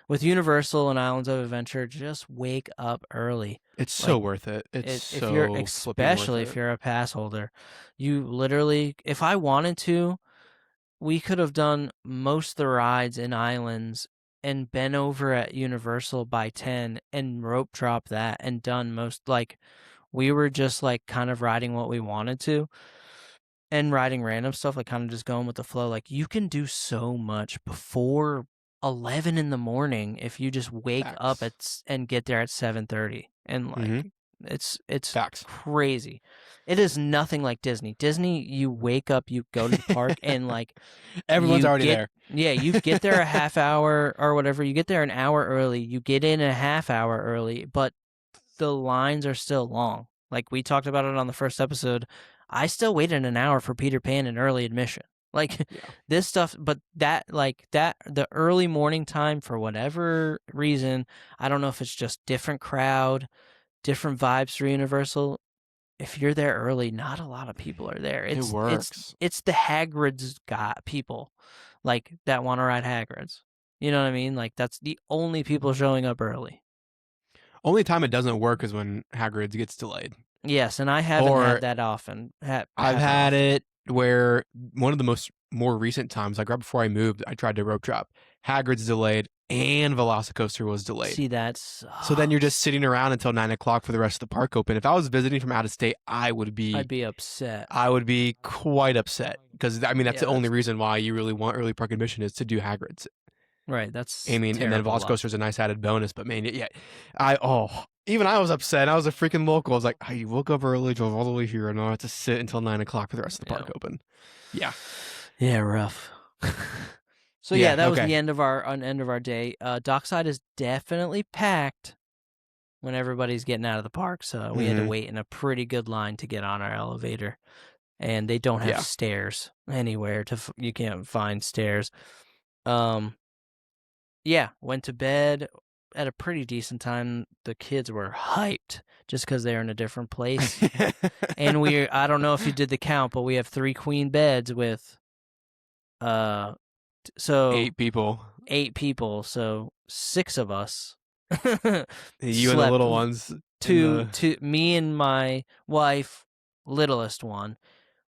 With Universal and Islands of Adventure, just wake up early. It's so Like, worth it. It's if you're, so flipping worth especially if it. you're a pass holder, you literally, if I wanted to, we could have done most of the rides in Islands and been over at Universal by 10 and rope drop that and done most, like, we were just like kind of riding what we wanted to and riding random stuff, like kind of just going with the flow. Like, you can do so much before 11 in the morning if you just wake up Facts. and get there at 7:30, and Mm-hmm. like it's Facts. crazy. It is nothing like Disney. Disney, you wake up, you go to the park, and like Everyone's you already get there. yeah, you get there a half hour or whatever. You get there an hour early. You get in a half hour early, but the lines are still long. Like we talked about it on the first episode. I still waited an hour for Peter Pan in early admission. Like Yeah. this stuff, but the early morning time, for whatever reason, I don't know if it's just different crowd, different vibes for Universal. If you're there early, not a lot of people are there. It works. It's the Hagrids got people like that want to ride Hagrids. You know what I mean? Like that's the only people showing up early. Only time it doesn't work is when Hagrid's gets delayed. Yes, and I haven't Or had that often. I've had it where one of the more recent times, like right before I moved, I tried to rope drop. Hagrid's delayed and VelociCoaster was delayed. See, that's So then you're just sitting around until 9 o'clock for the rest of the park open. If I was visiting from out of state, I'd be upset. I would be quite upset because I mean that's Yeah, the only reason why you really want early park admission is to do Hagrid's. Right, that's I mean, and then terrible luck. VelociCoaster is a nice added bonus. But man, yeah, even I was upset. I was a freaking local. I was like, I woke up early, drove all the way here, and I have to sit until 9 o'clock for the rest of the park open. Yeah, Yeah, rough. So Yeah, yeah, that was okay. the end of our day. Dockside is definitely packed when everybody's getting out of the park, so we had to Mhm. wait in a pretty good line to get on our elevator, and they don't have Yeah. stairs anywhere you can't find stairs. Yeah, went to bed at a pretty decent time. The kids were hyped just because they're in a different place. And I don't know if you did the count, but we have 3 queen beds with, so 8 people. 8 people, so 6 of us You and the little slept. ones. To me and my wife, littlest one,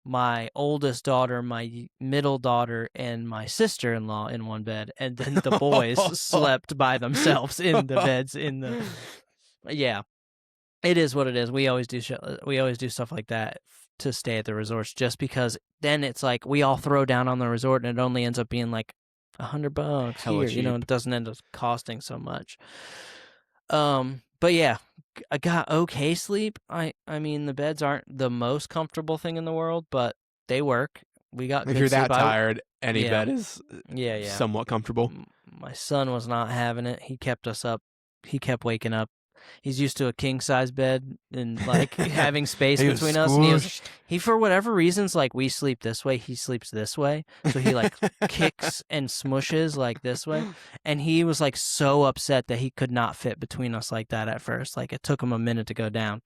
my oldest daughter, my middle daughter, and my sister-in-law in one bed, and then the boys slept by themselves in the beds yeah. It is what it is. We always do stuff like that to stay at the resorts, just because then it's like we all throw down on the resort and it only ends up being like $100 Hella here. cheap. It doesn't end up costing so much. But yeah, I got okay sleep. I mean, the beds aren't the most comfortable thing in the world, but they work. We got If good you're sleep. that tired, any Yeah, bed is yeah. somewhat comfortable. My son was not having it. He kept us up. He kept waking up. He's used to a king size bed and like having space He was between us. And squished. he for whatever reasons, like we sleep this way, he sleeps this way. So he like kicks and smushes like this way. And he was like so upset that he could not fit between us like that at first. Like it took him a minute to go down.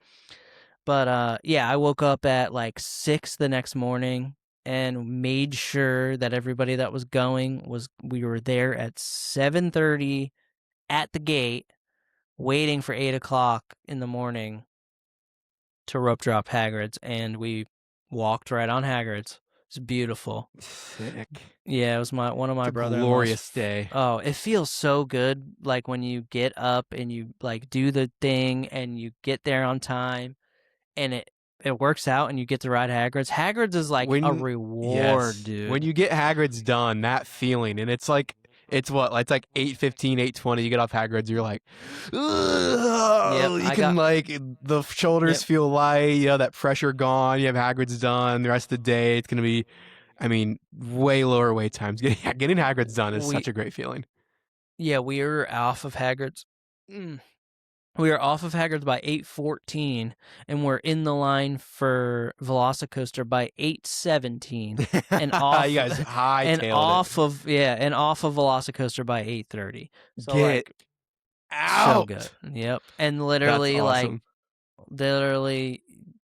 But yeah, I woke up at like 6 the next morning and made sure that everybody that was going was we were there at 7:30 at the gate, waiting for 8 o'clock in the morning to rope drop Hagrids, and we walked right on Hagrids. It's beautiful. Sick. Yeah, it was one of It's my a brother-in-law's. glorious day. Oh, it feels so good, like when you get up and you like do the thing and you get there on time, and it works out and you get to ride Hagrid's. Hagrid's is like a reward, dude. When you get Hagrid's done, that feeling, and it's like it's 8:15, 8:20. You get off Hagrid's, you're like, Yep, you can like the shoulders feel light. You know that pressure gone. You have Hagrid's done. The rest of the day, it's gonna be, I mean, way lower wait times. Getting Hagrid's done is such a great feeling. Yeah, we were off of Hagrid's. We were off of Hagrid's by 8:14, and we're in the line for VelociCoaster by 8:17, and off. You guys hightailed and off of VelociCoaster by 8:30. So Get like, out. so good. Yep, and literally That's awesome. literally,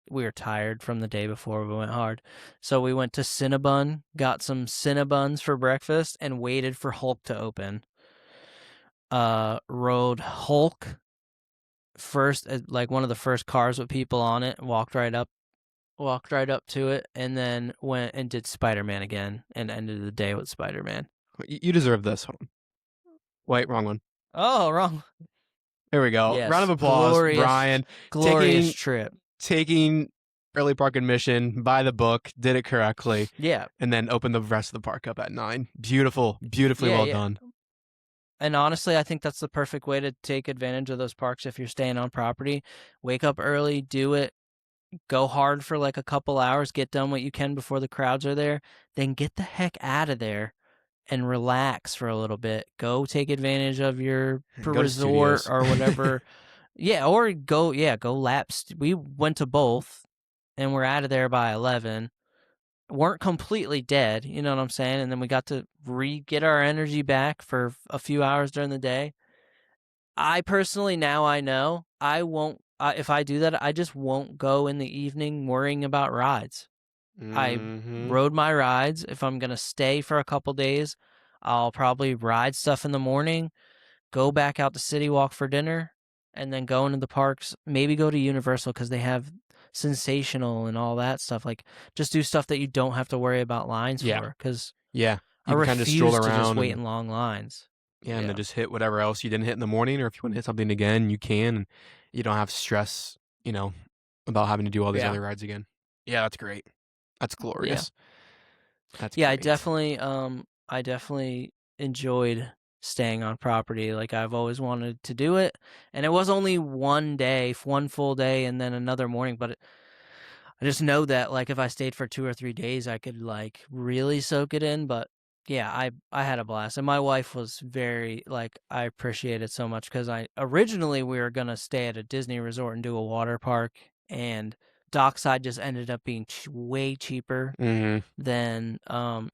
we were tired from the day before we went hard, so we went to Cinnabon, got some Cinnabuns for breakfast, and waited for Hulk to open. Rode Hulk first, like one of the first cars with people on it, walked right up to it, and then went and did Spider-Man again and ended the day with Spider-Man. You deserve this. Hold on. Wait, wrong one. Oh, wrong. There we go. Yes. Round of applause, Brian. Glorious trip. Taking early park admission by the book, did it correctly. Yeah. And then opened the rest of the park up at 9. Beautifully well done. And honestly, I think that's the perfect way to take advantage of those parks if you're staying on property. Wake up early, do it, go hard for like a couple hours, get done what you can before the crowds are there, then get the heck out of there and relax for a little bit. Go take advantage of your resort or whatever. Or go laps. We went to both and we're out of there by 11. Weren't completely dead, you know what I'm saying? And then we got to get our energy back for a few hours during the day. I personally, now I know, I won't, if I do that, I just won't go in the evening worrying about rides. I rode my rides. If I'm going to stay for a couple days, I'll probably ride stuff in the morning, go back out to City Walk for dinner, and then go into the parks, maybe go to Universal because they have Sensational and all that stuff. Like, just do stuff that you don't have to worry about lines for. Because I refuse to just wait in long lines. Yeah, and then just hit whatever else you didn't hit in the morning, or if you want to hit something again, you can. And you don't have stress, about having to do all these other rides again. Yeah, that's great. That's glorious. That's great. I definitely enjoyed staying on property. Like, I've always wanted to do it, and it was only one full day and then another morning, but I just know that like if I stayed for 2 or 3 days I could like really soak it in. But yeah, I had a blast, and my wife was very like, I appreciate it so much because originally we were gonna stay at a Disney resort and do a water park, and Dockside just ended up being way cheaper than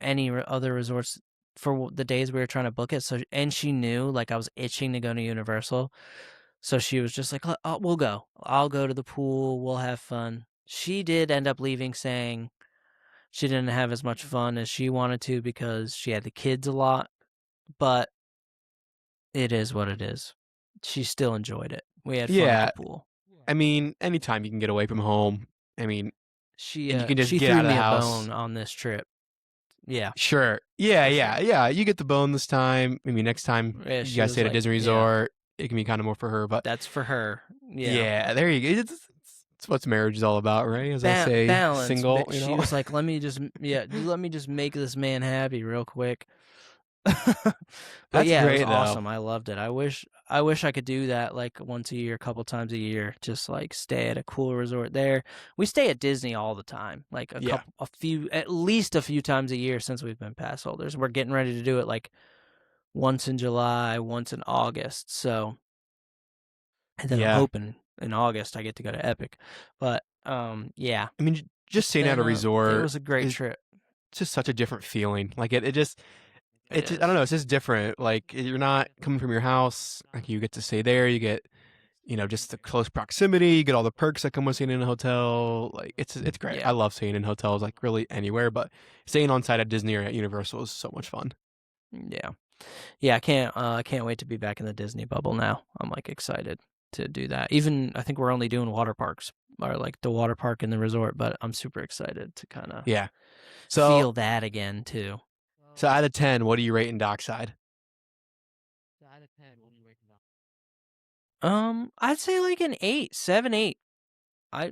any other resorts for the days we were trying to book it. So, and she knew like I was itching to go to Universal, so she was just like, we'll go. I'll go to the pool. We'll have fun. She did end up leaving saying she didn't have as much fun as she wanted to because she had the kids a lot, but it is what it is. She still enjoyed it. We had fun at the pool. I mean, anytime you can get away from home, I mean, you can just she get threw out of me the a house. bone on this trip. Yeah. Sure. Yeah. You get the bone this time. Maybe next time you guys stay at a Disney resort, it can be kind of more for her. But that's for her. Yeah. There you go. It's what marriage is all about, right? As I say, balance. Single. She was like, let me just make this man happy real quick. But That's yeah, it was great though. awesome. I loved it. I wish I could do that like once a year, a couple times a year, just like stay at a cool resort there. We stay at Disney all the time, like Yeah. at least a few times a year since we've been pass holders. We're getting ready to do it like once in July, once in August. So, and then I'm Yeah. hoping in August I get to go to Epic. But yeah, I mean, just it's staying at been a it resort was a great is trip. just such a different feeling. Like It I don't is. know, it's just different. Like you're not coming from your house. Like you get to stay there. You get, just the close proximity. You get all the perks that come with staying in a hotel. Like it's great. I Yeah. love staying in hotels, like really anywhere. But staying on site at Disney or at Universal is so much fun. Yeah. Yeah, I can't wait to be back in the Disney bubble now. I'm like excited to do that. Even I think we're only doing water parks or like the water park in the resort, but I'm super excited to kind of Yeah. So feel that again too. so out of 10, what do you rate in Dockside? I'd say like an 8, 7, 8. I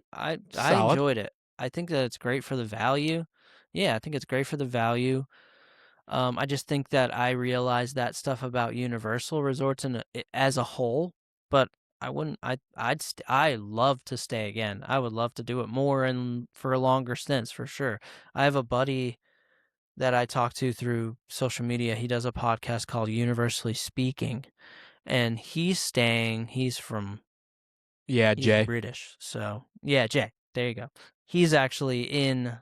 Solid. enjoyed it. I think that it's great for the value. Yeah, I think it's great for the value. I just think that I realized that stuff about Universal resorts as a whole, but I wouldn't. I love to stay again. I would love to do it more and for longer stints for sure. I have a buddy that I talk to through social media. He does a podcast called Universally Speaking, and he's staying. Yeah, He's Jay. British, so yeah, Jay. There you go. He's actually in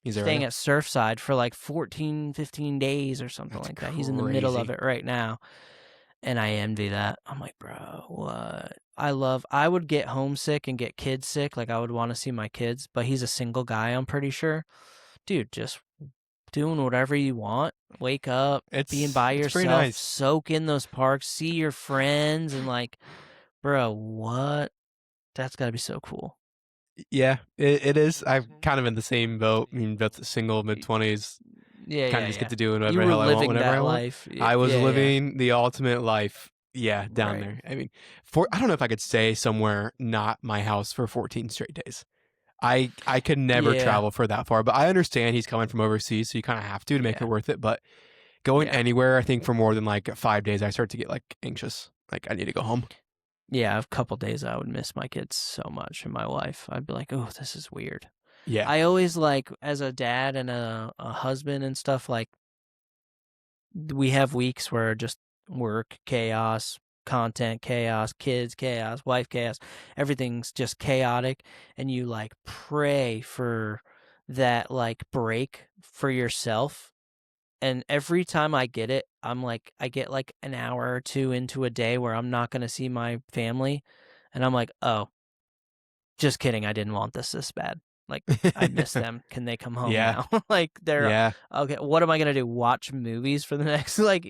He's there right staying now. at Surfside for like 14, 15 days or something That's like that. He's in the middle of crazy. it right now. And I envy that. I'm like, bro, what? I would get homesick and get kids sick. Like, I would want to see my kids, but he's a single guy, I'm pretty sure. Dude, just doing whatever you want. Wake up, being by It's pretty yourself, nice. soak in those parks, see your friends, and like, bro, what? That's got to be so cool. Yeah, it is. I'm kind of in the same boat. I mean, both single, mid Y- 20s, Yeah, kind of yeah, just get yeah. to do whatever You the were hell I want living whenever I that want. life. I was Yeah, yeah. living the ultimate life. Yeah, down Right. there. I mean, I don't know if I could stay somewhere not my house for 14 straight days. I could never Yeah. travel for that far, but I understand he's coming from overseas, so you kind of have to make it Yeah. worth it. But going Yeah. anywhere, I think for more than like 5 days, I start to get like anxious. Like I need to go home. Yeah, a couple days I would miss my kids so much and my wife. I'd be like, "Oh, this is weird." Yeah, I always like as a dad and a husband and stuff like we have weeks where just work chaos, content chaos, kids chaos, wife chaos, everything's just chaotic and you like pray for that like break for yourself. And every time I get it, I'm like I get like an hour or two into a day where I'm not going to see my family and I'm like, "Oh, just kidding. I didn't want this bad. Like, I miss them. Can they come home yeah, now?" Like, they're yeah, okay. What am I gonna do? Watch movies for the next, like,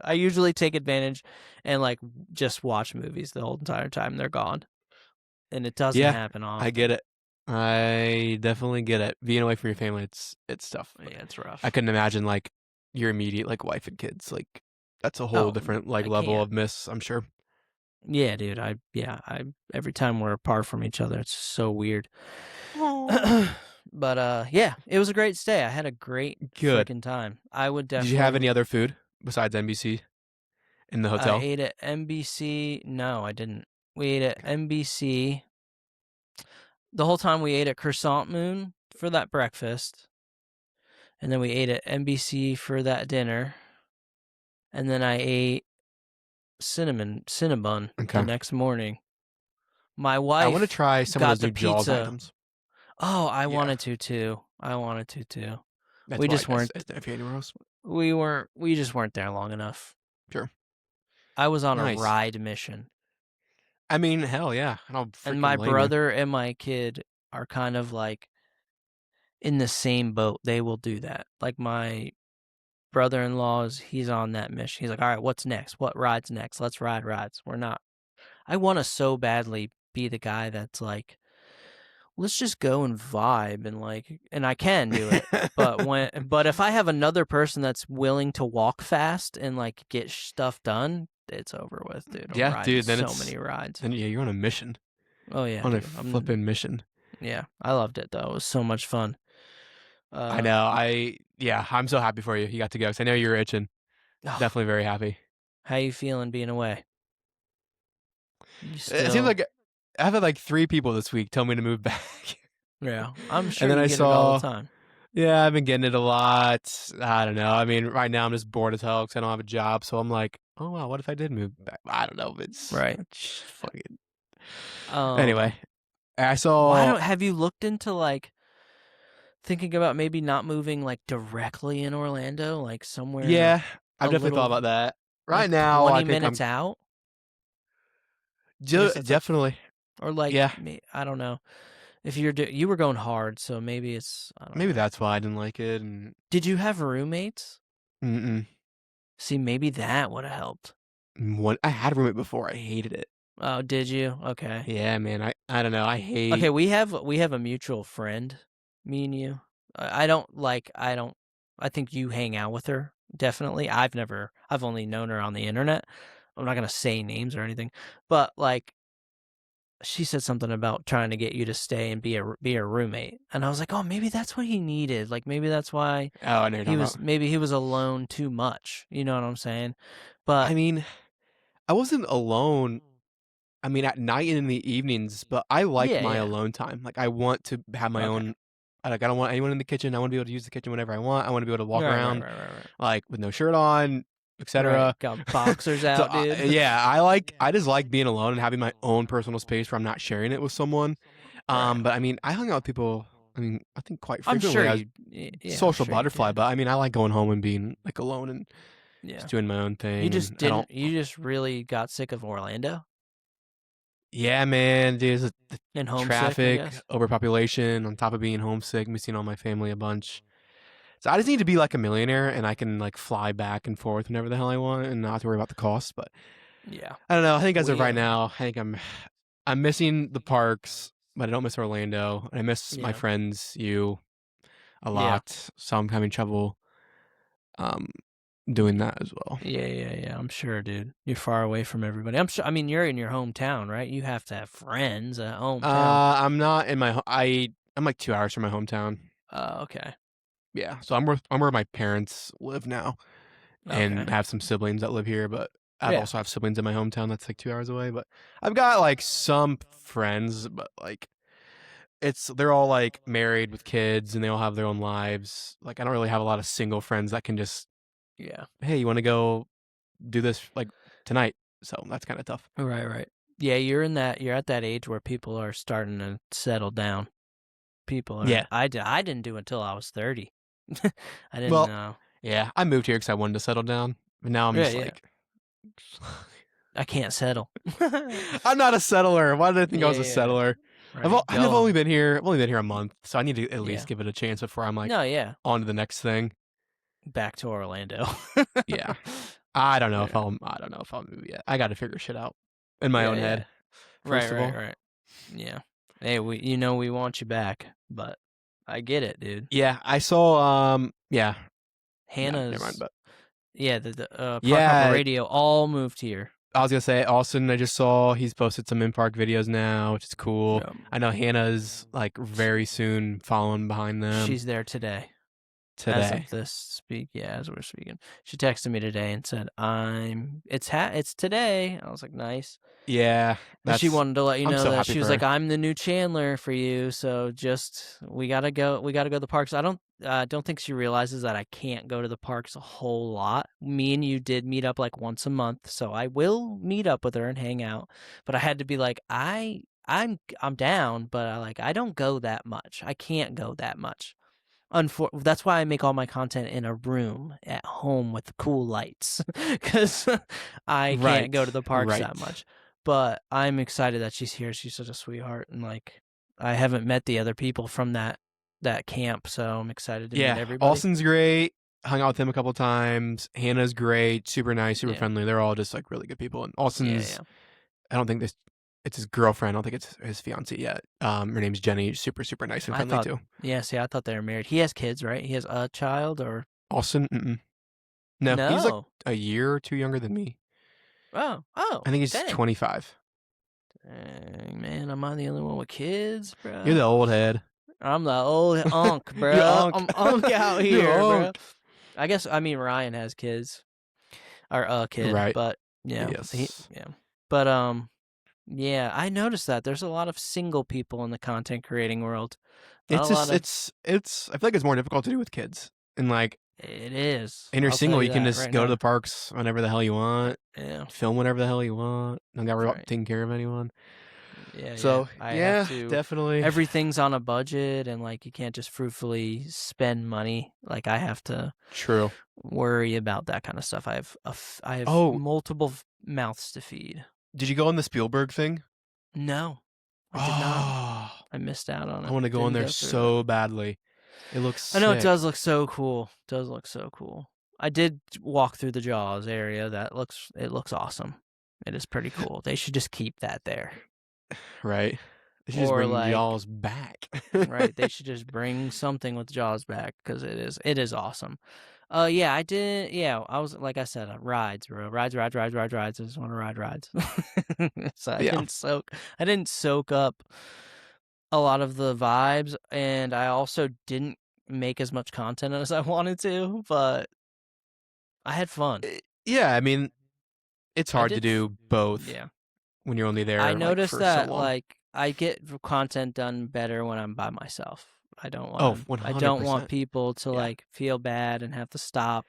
I usually take advantage and like just watch movies the whole entire time they're gone, and it doesn't yeah. happen I get often. it. I definitely get it. Being away from your family, it's tough. Yeah, it's I rough. couldn't imagine like your immediate like wife and kids. Like that's a whole Oh, different like I level can't. of miss. I'm sure. Yeah, dude. I every time we're apart from each other, it's so weird. Oh, But yeah, it was a great stay. I had a great good. freaking time. I would Did you have any definitely. other food besides NBC in the I hotel? ate at NBC. No, I didn't. We ate at NBC. The whole time we ate at Croissant Moon for that breakfast. And then we ate at NBC for that dinner. And then I ate Cinnabon the Okay. next morning. My I want to wife try some of got those the new Jaws pizza. items. Oh, I Yeah, wanted to too. I wanted to too. that's We why just I weren't didn't feel anywhere else. we just weren't there long enough. Sure. I was on a Nice. ride mission. I mean, hell yeah. I don't And my freaking blame you. brother and my kid are kind of like in the same boat. They will do that. Like my brother-in-law's, he's on that mission. He's like, "All right, what's next? What ride's next? Let's ride rides." We're not. I want to so badly be the guy that's like, "Let's just go and vibe and like," and I can do it. But if I have another person that's willing to walk fast and like get stuff done, it's over with, dude. I'm Yeah, riding dude. so many rides. Then yeah, you're on a mission. Oh yeah, On a dude. flippin' mission. Yeah, I loved it though. It was so much fun. I Uh, know. Yeah, I'm so happy for you. You got to go. 'Cause I know you're itching. Definitely very happy. How you feeling being away? You It seems still like I've had like 3 people this week tell me to move back. Yeah, I'm And sure then you I get it all the saw, time. yeah, I've been getting it a lot. I don't know. I mean, right now I'm just bored as hell because I don't have a job. So I'm like, oh wow, what if I did move back? I don't know. Right. It's fucking. Anyway, Um, I why saw. don't have you looked into like thinking about maybe not moving like directly in Orlando, like somewhere Yeah, I've a definitely thought little about that. Right like now, I 20 think minutes out? I guess that's like definitely. or like Yeah, I don't know. If you were going hard, so maybe it's I don't maybe know. that's why I didn't like it. And Did you have roommates? mm-mm. See, maybe that would have helped. I had a roommate before. I hated it. Oh, did you? Okay. Yeah, man. I don't know. I hate. Okay, we have a mutual friend, me and you. I think you hang out with her, definitely. I've only known her on the internet. I'm not gonna say names or anything, but like she said something about trying to get you to stay and be a roommate, and I was like, oh, maybe that's what he needed. Like maybe that's why Oh, I know you're talking about. maybe he was alone too much. You know what I'm saying? But I mean, I wasn't alone. I mean, at night and in the evenings, but I like yeah, my yeah, alone time. Like, I want to have my okay, own. I don't want anyone in the kitchen. I want to be able to use the kitchen whenever I want. I want to be able to walk right, right, around, right, right, right. like with no shirt on, Right, etc. got boxers So out, dude. yeah, I just like being alone and having my own personal space where I'm not sharing it with someone. Right. But I mean, I hung out with people. I mean, I think quite I'm frequently. sure I was I'm social sure you butterfly, did. but I mean, I like going home and being like alone and Yeah. just doing my own You thing. just And I don't. didn't. You just really got sick of Orlando Yeah, man, dude, the and homesick, I traffic, guess. overpopulation, on top of being homesick, missing all my family a bunch. So I just need to be like a millionaire, and I can like fly back and forth whenever the hell I want, and not have to worry about the cost. But Yeah. I don't know. I think as of We. right now, I think I'm missing the parks, but I don't miss Orlando. And I miss my Yeah. friends, you, a Yeah. lot. So I'm having trouble um doing that as well. Yeah. Yeah. Yeah. I'm sure, dude. You're far away from everybody. I'm sure. I mean, you're in your hometown, right? You have to have friends at hometown. I'm not in my. I'm like 2 hours from my hometown. Okay. Yeah, so I'm where my parents live now, Okay. and have some siblings that live here, but I Yeah. also have siblings in my hometown that's like 2 hours away. But I've got like some friends, but like they're all like married with kids and they all have their own lives. Like I don't really have a lot of single friends that can just, Yeah. hey, you want to go do this like tonight? So that's kind of tough. Right. Right. Yeah. You're at that age where people are starting to settle down. People are. Yeah. I didn't do it until I was 30. I didn't Well, know. yeah, I moved here because I wanted to settle down, but now I'm Yeah. just Yeah. like, I can't settle. I'm not a settler. Why did I think I Yeah, was a yeah. settler? Right. I've Go. only been here. I've only been here a month, so I need to at Yeah. least give it a chance before I'm like No, yeah. on to the next thing. Back to Orlando. Yeah, I don't know if Yeah. I'll move yet. I got to figure shit out in my Yeah, own yeah. head Right, first of right, all. right. Yeah. Hey, we want you back, but I get it, dude. Yeah, I saw. Yeah, no, never mind. Hannah's But the Park Hopper yeah, Radio all moved here. I was gonna say Austin. I just saw he's posted some in park videos now, which is cool. I know Hannah's like very soon following behind them She's there today. As today. of this as we're speaking. She texted me today and said, it's today. I was like, nice. Yeah, And she that's. wanted to let you I'm know so that happy she for was like, her. I'm the new Chandler for you. So just we gotta go to the parks. I don't think she realizes that I can't go to the parks a whole lot. Me and you did meet up like once a month, so I will meet up with her and hang out. But I had to be like, I'm down, but I don't go that much. I can't go that much. That's why I make all my content in a room at home with cool lights, because I can't go to Right, the parks that right. much. But I'm excited that she's here. She's such a sweetheart, and like I haven't met the other people from that camp, so I'm excited to meet Yeah, everybody. Austin's great. Hung out with him a couple times. Hannah's great, super nice, super Yeah, friendly. They're all just like really good people. And yeah, Austin's, yeah. I don't think it's his girlfriend. I don't think it's his fiance yet. Her name's Jenny. Super, super nice and I friendly thought, too. yeah. See, I thought they were married. He has kids, right? He has a child, or Austin, no, he's like no? a year or two younger than me. Oh, I think he's dang. 25. Dang, man, am I the only one with kids, You're bro? the old head. I'm the old unk, You're bro. unk. I'm unk out You're here, bro. unk. I mean Ryan has kids. or a kid, Right. but yeah, Yes. but yeah, I noticed that there's a lot of single people in the content creating world. Not a It's lot just of it's I feel like it's more difficult to do with kids. And like it is. and you're I'll tell single, you you can that just right go to now. the parks whenever the hell you want, Yeah, film whatever the hell you want. Don't gotta that's worry about right. taking care of anyone. Yeah. So I have yeah, to. definitely Everything's on a budget, and like you can't just fruitfully spend money. Like I have to true. worry about that kind of stuff. I have Oh, multiple mouths to feed. did you go on the Spielberg thing? No, I did not. Oh, I missed out on I it. want to go on Didn't there go through it. so badly. It looks I know it sick. does look so cool. Does look so cool. I did walk through the Jaws area. It looks awesome. It is pretty cool. They should just keep that there. Right? They should just Or bring like, y'all's back. right, they should just bring something with Jaws back because it is awesome. Yeah, I did. Yeah, I was like I said, rides, bro, rides. I just want to ride rides. So Yeah. I didn't soak up a lot of the vibes, and I also didn't make as much content as I wanted to, but I had fun. Yeah, I mean, it's I hard to did, do both yeah. when you're only I there like noticed for so that long. like I get content done better when I'm by myself. Oh, I don't want 100%. people to Yeah. like feel bad and have to stop.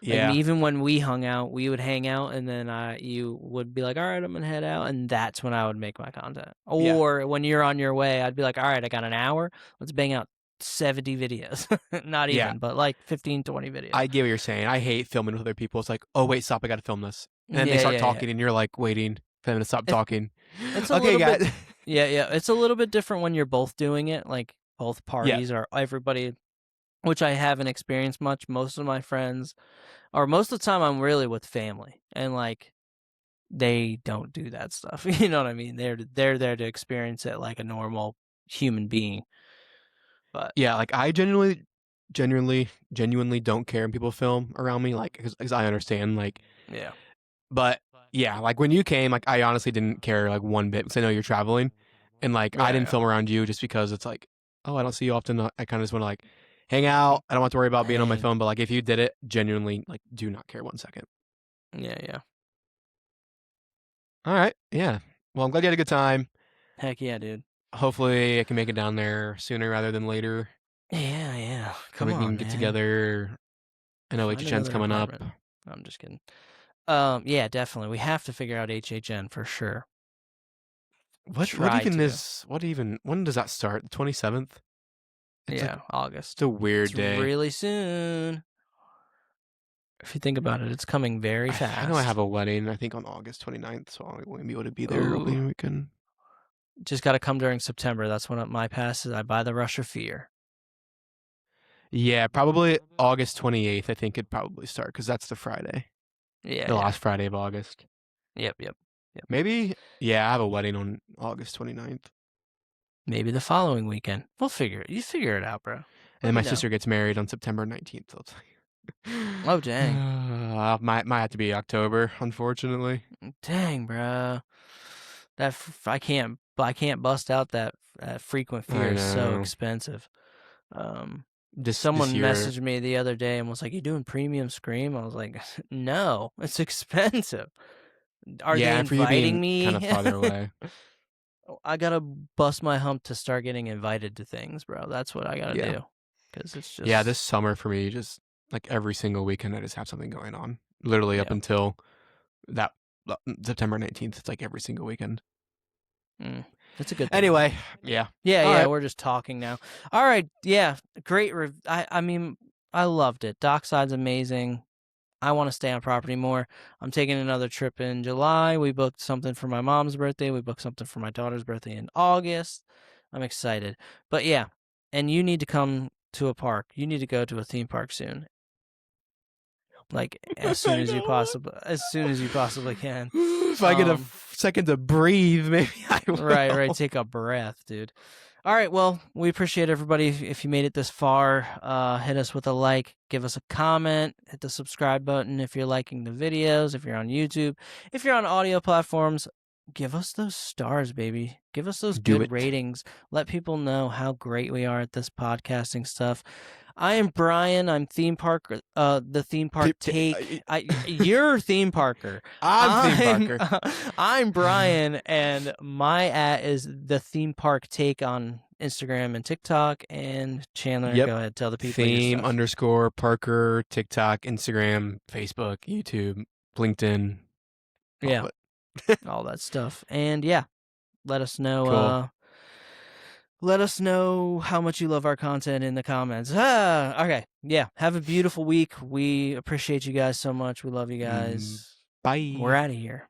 Like Yeah. even when we hung out, we would hang out and then you would be like, "All right, I'm going to head out." And that's when I would make my content. Yeah. Or when you're on your way, I'd be like, "All right, I got an hour. Let's bang out 70 videos." Not Yeah. even, but like 15, 20 videos. I get what you're saying. I hate filming with other people. It's like, oh wait, stop, I gotta film this. And then they Yeah, start yeah, yeah. talking and you're like waiting for them to stop It's talking. it's a Okay, little bit guys. yeah. It's a little bit different when you're both doing it, like both Yeah. parties or everybody, which I haven't experienced much. Most of my friends, or most of the time, I'm really with family, and like they don't do that stuff. You know what I mean? They're there to experience it like a normal human being. But Yeah, like I genuinely don't care when people film around me, like, because I understand, like, yeah, but yeah, like when you came, like, I honestly didn't care like one bit because I know you're traveling, and like I didn't yeah, film around you just because it's like, oh, I don't see you often. I kind of just want to like hang out. I don't have to worry about being on my hey, phone. But like if you did it, genuinely, like, do not care 1 second. yeah. All right, yeah. Well, I'm glad you had a good time. Heck yeah, dude. Hopefully, I can make it down there sooner rather than later, Yeah. and Come we on, can get man. together. I know Find HHN's another coming up. apartment. I'm just kidding. Yeah, definitely. We have to figure out HHN for sure. What Try even to. is what even when does that start? The 27th? It's like Yeah, August. it's a weird It's day. really soon. If you think about it, it's coming very I know I have fast. a wedding, I think on August 29th, so I won't be able to be there Ooh, opening weekend. just got to come during September. That's when my pass is. I buy the Rush of Fear. Yeah, probably August 28th, I think it'd probably start because that's the Friday, the Yeah. last Friday of August. Yep. Maybe, yeah, I have a wedding on August 29th. Maybe the following weekend. We'll figure it. You figure it out, bro. Let And me my know. sister gets married on September 19th, so it's Oh, dang. like, might have to be October, unfortunately. Dang, bro. I can't bust out that frequent fear I is so know. expensive. Um, This someone year, messaged me the other day and was like, "You doing premium Scream?" I was like, "No, it's expensive." Are they yeah, and for you inviting being kind of me? farther away. I gotta bust my hump to start getting invited to things, bro. That's what I gotta Yeah. do. Because it's Yeah, just, this summer for me, just like every single weekend, I just have something going on. Literally up yeah. until that September 19th, it's like every single weekend. It's a good thing, though. Anyway, yeah. All Yeah, right. we're just talking now. All right, yeah, great. I mean, I loved it. Dockside's amazing. I want to stay on property more. I'm taking another trip in July. We booked something for my mom's birthday. We booked something for my daughter's birthday in August. I'm excited. But yeah, and you need to come to a park. You need to go to a theme park soon. Like I know. as soon as you possibly can. If I get a Um second to breathe, maybe I right, will. take a breath, dude. All right, well, we appreciate everybody if you made it this far. Hit us with a like, give us a comment, hit the subscribe button if you're liking the videos, if you're on YouTube, if you're on audio platforms, give us those stars, baby. Give us those Do good it. ratings. Let people know how great we are at this podcasting stuff. I am Brian. I'm theme park. The theme park take. You're theme parker. I'm theme parker. I'm Brian, and my is the theme park take on Instagram and TikTok. And Chandler, Yep. go ahead, tell the people your Theme stuff. _ Parker, TikTok, Instagram, Facebook, YouTube, LinkedIn. Yeah, all that stuff. And yeah, let us know. Cool. Let us know how much you love our content in the comments. Okay. Yeah. Have a beautiful week. We appreciate you guys so much. We love you guys. Bye. We're out of here.